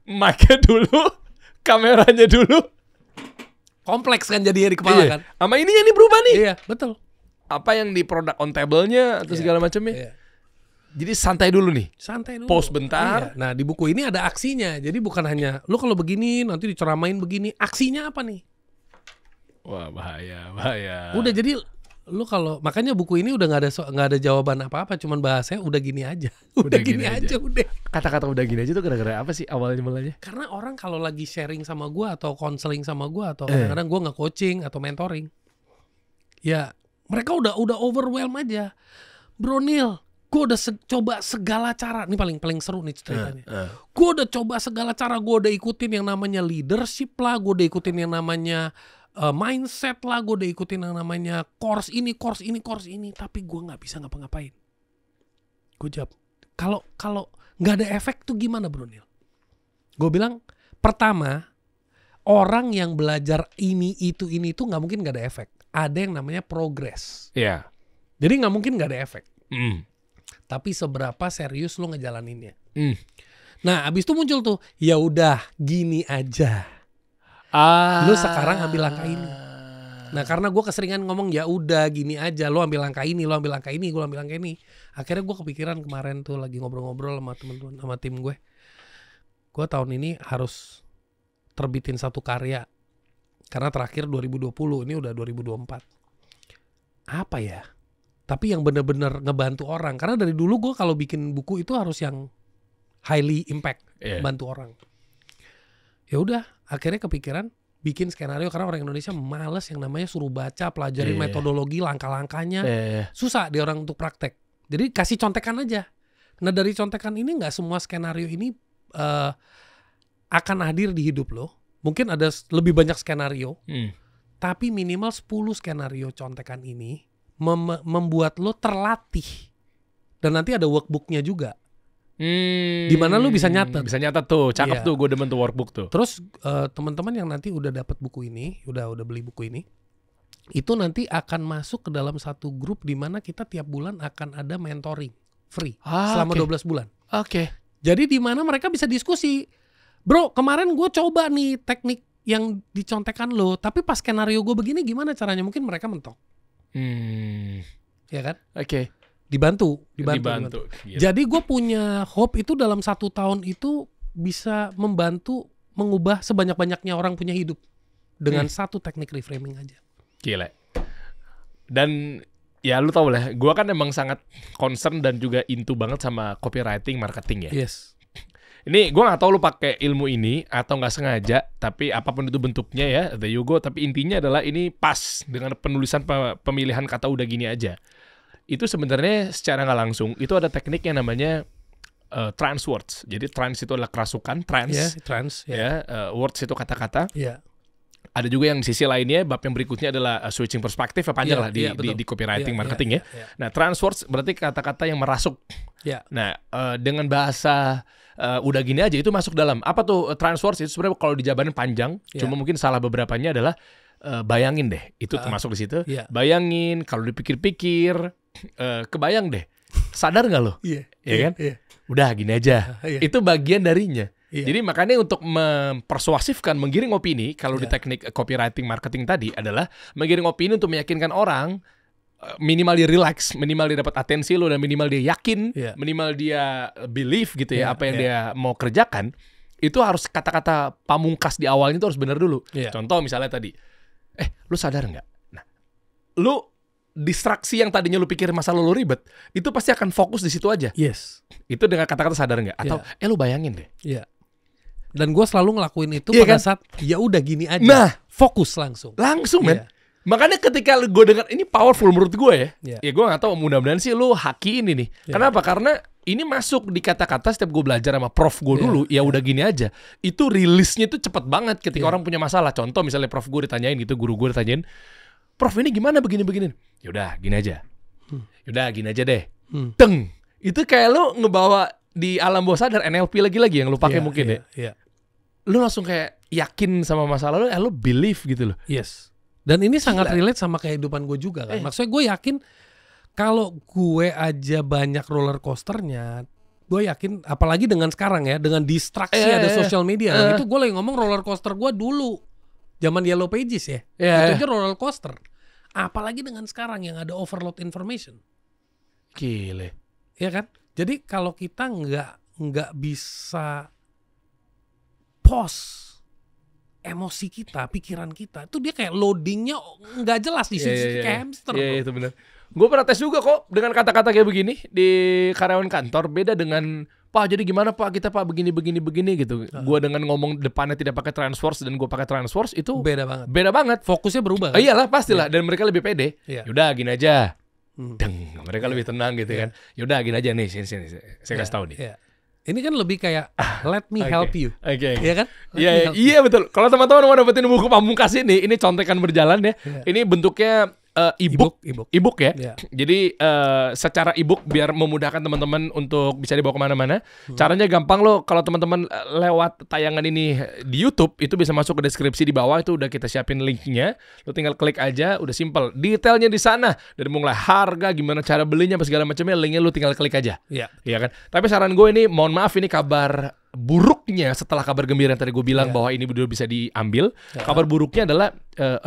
mic-nya dulu, kameranya dulu. Kompleks kan jadinya di kepala kan. Sama ininya nih berubah nih. Iya, betul. Apa yang di product on table-nya atau segala macamnya. Iya. Jadi santai dulu nih. Santai dulu. Pause bentar. Iya. Nah, di buku ini ada aksinya. Jadi bukan hanya lu kalau begini nanti diceramain begini. Aksinya apa nih? Wah, bahaya. Udah jadi lu kalau makanya buku ini udah nggak ada jawaban apa-apa, cuman bahasanya udah gini aja. Udah gini aja udah. Kata-kata udah gini aja tuh gara-gara apa sih awalnya mulanya? Karena orang kalau lagi sharing sama gua atau counseling sama gua atau kadang-kadang gua nge-coaching atau mentoring. Ya, mereka udah overwhelm aja. Bro Neil, gue udah coba segala cara. Ini paling seru nih ceritanya. Gue udah coba segala cara. Gue udah ikutin yang namanya leadership lah. Gue udah ikutin yang namanya mindset lah. Gue udah ikutin yang namanya course ini. Tapi gue gak bisa ngapa-ngapain. Gue jawab, kalau gak ada efek tuh gimana Bro Neil? Gue bilang, pertama, orang yang belajar ini itu gak mungkin gak ada efek. Ada yang namanya progress. Iya. Jadi gak mungkin gak ada efek. Tapi seberapa serius lo ngejalaninnya. Nah, abis itu muncul tuh, ya udah gini aja. Lo sekarang ambil langkah ini. Nah, karena gue keseringan ngomong ya udah gini aja, lo ambil langkah ini, gue ambil langkah ini. Akhirnya gue kepikiran kemarin tuh lagi ngobrol-ngobrol sama teman-teman, sama tim gue. Gue tahun ini harus terbitin satu karya. Karena terakhir 2020, ini udah 2024. Apa ya? Tapi yang benar-benar ngebantu orang. Karena dari dulu gue kalau bikin buku itu harus yang highly impact, bantu orang. Ya udah, akhirnya kepikiran bikin skenario karena orang Indonesia males yang namanya suruh baca, pelajarin metodologi, langkah-langkahnya. Susah dia orang untuk praktek. Jadi kasih contekan aja. Nah dari contekan ini nggak semua skenario ini akan hadir di hidup lo. Mungkin ada lebih banyak skenario, tapi minimal 10 skenario contekan ini membuat lo terlatih. Dan nanti ada workbooknya juga. Dimana lo bisa nyatet. Bisa nyatet tuh, cakep tuh, gue demen tuh workbook tuh. Terus teman-teman yang nanti udah dapat buku ini, udah beli buku ini, itu nanti akan masuk ke dalam satu grup di mana kita tiap bulan akan ada mentoring free selama 12 bulan. Jadi di mana mereka bisa diskusi. Bro, kemarin gue coba nih teknik yang dicontekan lo, tapi pas skenario gue begini gimana caranya? Mungkin mereka mentok. Ya kan? Dibantu. Jadi gue punya hope itu dalam 1 tahun itu bisa membantu mengubah sebanyak-banyaknya orang punya hidup dengan satu teknik reframing aja. Gila. Dan ya lu tau lah, gue kan emang sangat concern dan juga into banget sama copywriting, marketing ya. Yes. Ini gue gak tahu lu pakai ilmu ini atau gak sengaja, tapi apapun itu bentuknya ya, there you go. Tapi intinya adalah ini pas dengan penulisan pemilihan kata udah gini aja. Itu sebenarnya secara gak langsung, itu ada teknik yang namanya trans words. Jadi trans itu adalah kerasukan, words itu kata-kata. Ada juga yang sisi lainnya, bab yang berikutnya adalah switching perspektif, panjang lah di copywriting, marketing ya. Nah, trans words berarti kata-kata yang merasuk. Nah, dengan bahasa udah gini aja itu masuk dalam apa tuh trans words itu sebenarnya kalau dijabarin panjang, cuma mungkin salah beberapanya adalah bayangin deh, itu termasuk di situ. Bayangin, kalau dipikir-pikir, kebayang deh, sadar nggak lo? Kan? Udah gini aja, itu bagian darinya. Jadi makanya untuk mempersuasifkan, menggiring opini, kalau di teknik copywriting marketing tadi adalah menggiring opini untuk meyakinkan orang, minimal dia relax, minimal dia dapat atensi lo, dan minimal dia yakin, minimal dia believe gitu ya, apa yang dia mau kerjakan, itu harus kata-kata pamungkas di awalnya itu harus benar dulu. Iya. Contoh misalnya tadi, lu sadar nggak? Nah, lu distraksi yang tadinya lu pikir masalah lu ribet, itu pasti akan fokus di situ aja. Yes. Itu dengan kata-kata sadar nggak? Atau lu bayangin deh. Iya. Dan gue selalu ngelakuin itu Iya pada kan? saat ya udah gini aja. Nah, fokus langsung. langsung men. Iya. Makanya ketika gue dengar ini powerful menurut gue ya. Iya. Ya gue gak tahu, mudah-mudahan sih lu haki ini nih. Iya. Kenapa? Karena ini masuk di kata-kata setiap gue belajar sama prof gue dulu, ya udah gini aja. Itu rilisnya tuh cepet banget ketika orang punya masalah. Contoh misalnya prof gue ditanyain gitu, guru gue ditanyain, "Prof ini gimana begini-begini?" Yaudah gini aja. Yaudah gini aja deh. Teng. Itu kayak lu ngebawa di alam bawah sadar NLP lagi-lagi yang lu pakai mungkin ya. Iya. Lu langsung kayak yakin sama masalah lu, lu believe gitu loh. Yes. Dan ini sangat relate sama kehidupan gue juga kan. Maksudnya gue yakin kalau gue aja banyak roller coasternya, gue yakin apalagi dengan sekarang ya, dengan distraksi ada social media. Nah, itu gue lagi ngomong roller coaster gue dulu. Zaman Yellow Pages ya. Itu aja roller coaster. Apalagi dengan sekarang yang ada overload information. Gile. Ya kan? Jadi kalau kita nggak bisa pause emosi kita, pikiran kita, itu dia kayak loadingnya nggak jelas di situ kayak hamster. Iya, itu benar. Gue pernah tes juga kok dengan kata-kata kayak begini di karyawan kantor, beda dengan Pak jadi gimana Pak kita Pak begini gitu. Gue dengan ngomong depannya tidak pakai Transforce dan gue pakai Transforce itu Beda banget. Beda banget. Fokusnya berubah kan? Iyalah pastilah dan mereka lebih pede. Yaudah gini aja. Mereka lebih tenang gitu kan. Yaudah gini aja nih sini saya kasih tahu nih. Ini kan lebih kayak let me help you. Iya kan? Iya betul. Kalau teman-teman mau dapetin buku pamungkas ini contekan berjalan ya. Ini bentuknya e-book ya. Jadi secara e-book biar memudahkan teman-teman untuk bisa dibawa kemana-mana. Caranya gampang loh. Kalau teman-teman lewat tayangan ini di YouTube itu bisa masuk ke deskripsi di bawah, itu udah kita siapin linknya. Lo tinggal klik aja, udah simple. Detailnya di sana dari mulai harga, gimana cara belinya, apa segala macamnya, linknya lo tinggal klik aja. Iya kan. Tapi saran gue ini, mohon maaf ini kabar buruknya setelah kabar gembira yang tadi gue bilang bahwa ini dulu bisa diambil. Kabar buruknya adalah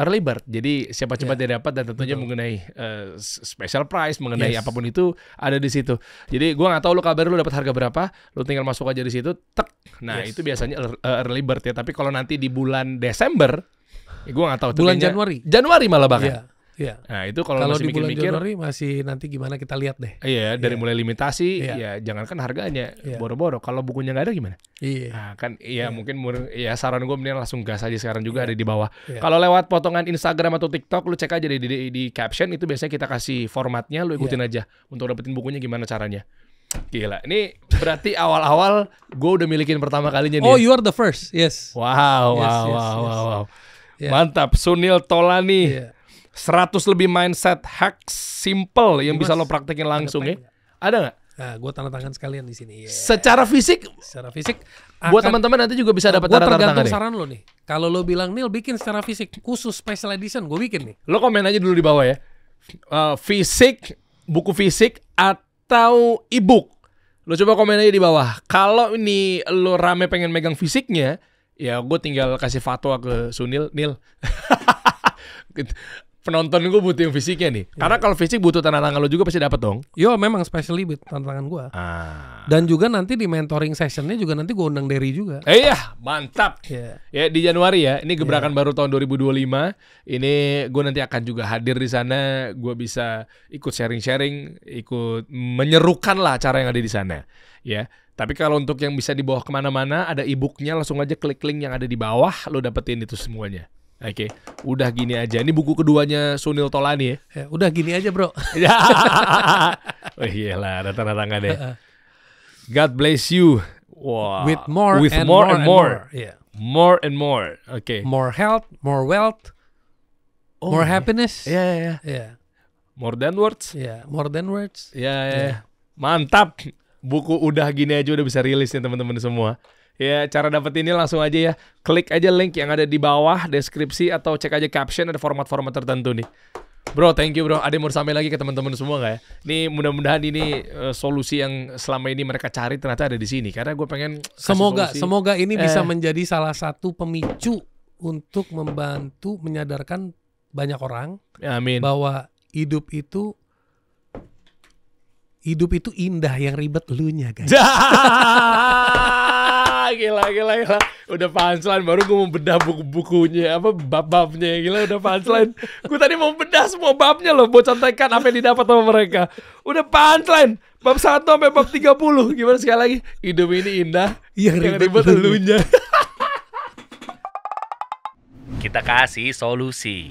early bird. Jadi siapa cepat dia dapat, dan tentunya mengenai special price, mengenai apapun itu ada di situ. Jadi gue nggak tahu lo kabar lo dapat harga berapa, lo tinggal masuk aja di situ, tek. Nah itu biasanya early bird ya. Tapi kalau nanti di bulan Desember, gue nggak tahu. Bulan Januari malah bahkan. Iya. Nah itu kalau masih di bulan mikir-mikir, Januari masih nanti gimana kita lihat deh. Iya, dari mulai limitasi, ya jangankan harganya, boro-boro. Kalau bukunya nggak ada gimana? Iya. Nah, kan, mungkin saran gue mending langsung gas aja sekarang juga ada di bawah. Kalau lewat potongan Instagram atau TikTok, lu cek aja di caption itu biasanya kita kasih formatnya, lu ikutin aja untuk dapetin bukunya gimana caranya. Gila, ini berarti awal-awal gue udah milikin pertama kalinya nih. Oh, you are the first, yes. Wow. Mantap, Sunil Tolani. 100 lebih mindset hacks simple yang bisa lo praktekin langsung ya. Ada nggak? Nah, gue tanda tangan sekalian di sini. Secara fisik buat teman-teman nanti juga bisa dapat tanda tangan. Tergantung saran lo nih. Kalau lo bilang Nil bikin secara fisik khusus special edition, gue bikin nih. Lo komen aja dulu di bawah ya. Fisik, buku fisik atau e-book. Lo coba komen aja di bawah. Kalau ini lo rame pengen megang fisiknya, ya gue tinggal kasih fatwa ke Sunil, Nil. Penonton gue butuh yang fisiknya nih. Karena kalau fisik butuh tanda tangan lo juga pasti dapat dong. Yo, memang specially buat tanda tangan gue. Dan juga nanti di mentoring sessionnya juga nanti gue undang Derry juga. Iya, mantap. Ya di Januari ya. Ini gebrakan baru tahun 2025. Ini gue nanti akan juga hadir di sana. Gue bisa ikut sharing-sharing, ikut menyerukan lah acara yang ada di sana. Ya. Tapi kalau untuk yang bisa dibawa kemana-mana, ada e-booknya, langsung aja klik link yang ada di bawah, lo dapetin itu semuanya. Oke, udah gini aja. Ini buku keduanya Sunil Tolani ya. Udah gini aja bro. Oh iyalah, ada tanda tangan deh. God bless you. Wow. With more and more. Yeah. More and more. Oke. More health, more wealth, more happiness. Yeah. More than words. Yeah, more than words. Yeah. Mantap. Buku udah gini aja udah bisa rilis nih teman-teman semua. Ya, cara dapetinnya langsung aja ya. Klik aja link yang ada di bawah deskripsi atau cek aja caption, ada format-format tertentu nih. Bro, thank you bro. Ada mau sampai lagi ke teman-teman semua nggak ya? Ini mudah-mudahan ini solusi yang selama ini mereka cari ternyata ada di sini. Karena gue pengen semoga ini bisa menjadi salah satu pemicu untuk membantu menyadarkan banyak orang. Amin. Bahwa hidup itu indah, yang ribet elunya guys. Gila. Udah punchline, baru gue mau bedah buku-bukunya, bab-babnya. Gila, udah punchline. Gue tadi mau bedah semua babnya loh, buat contekan apa yang didapat sama mereka. Udah punchline, bab 1 sampai bab 30. Gimana sekali lagi? Hidup ini indah, yang ribet elunya. Kita kasih solusi.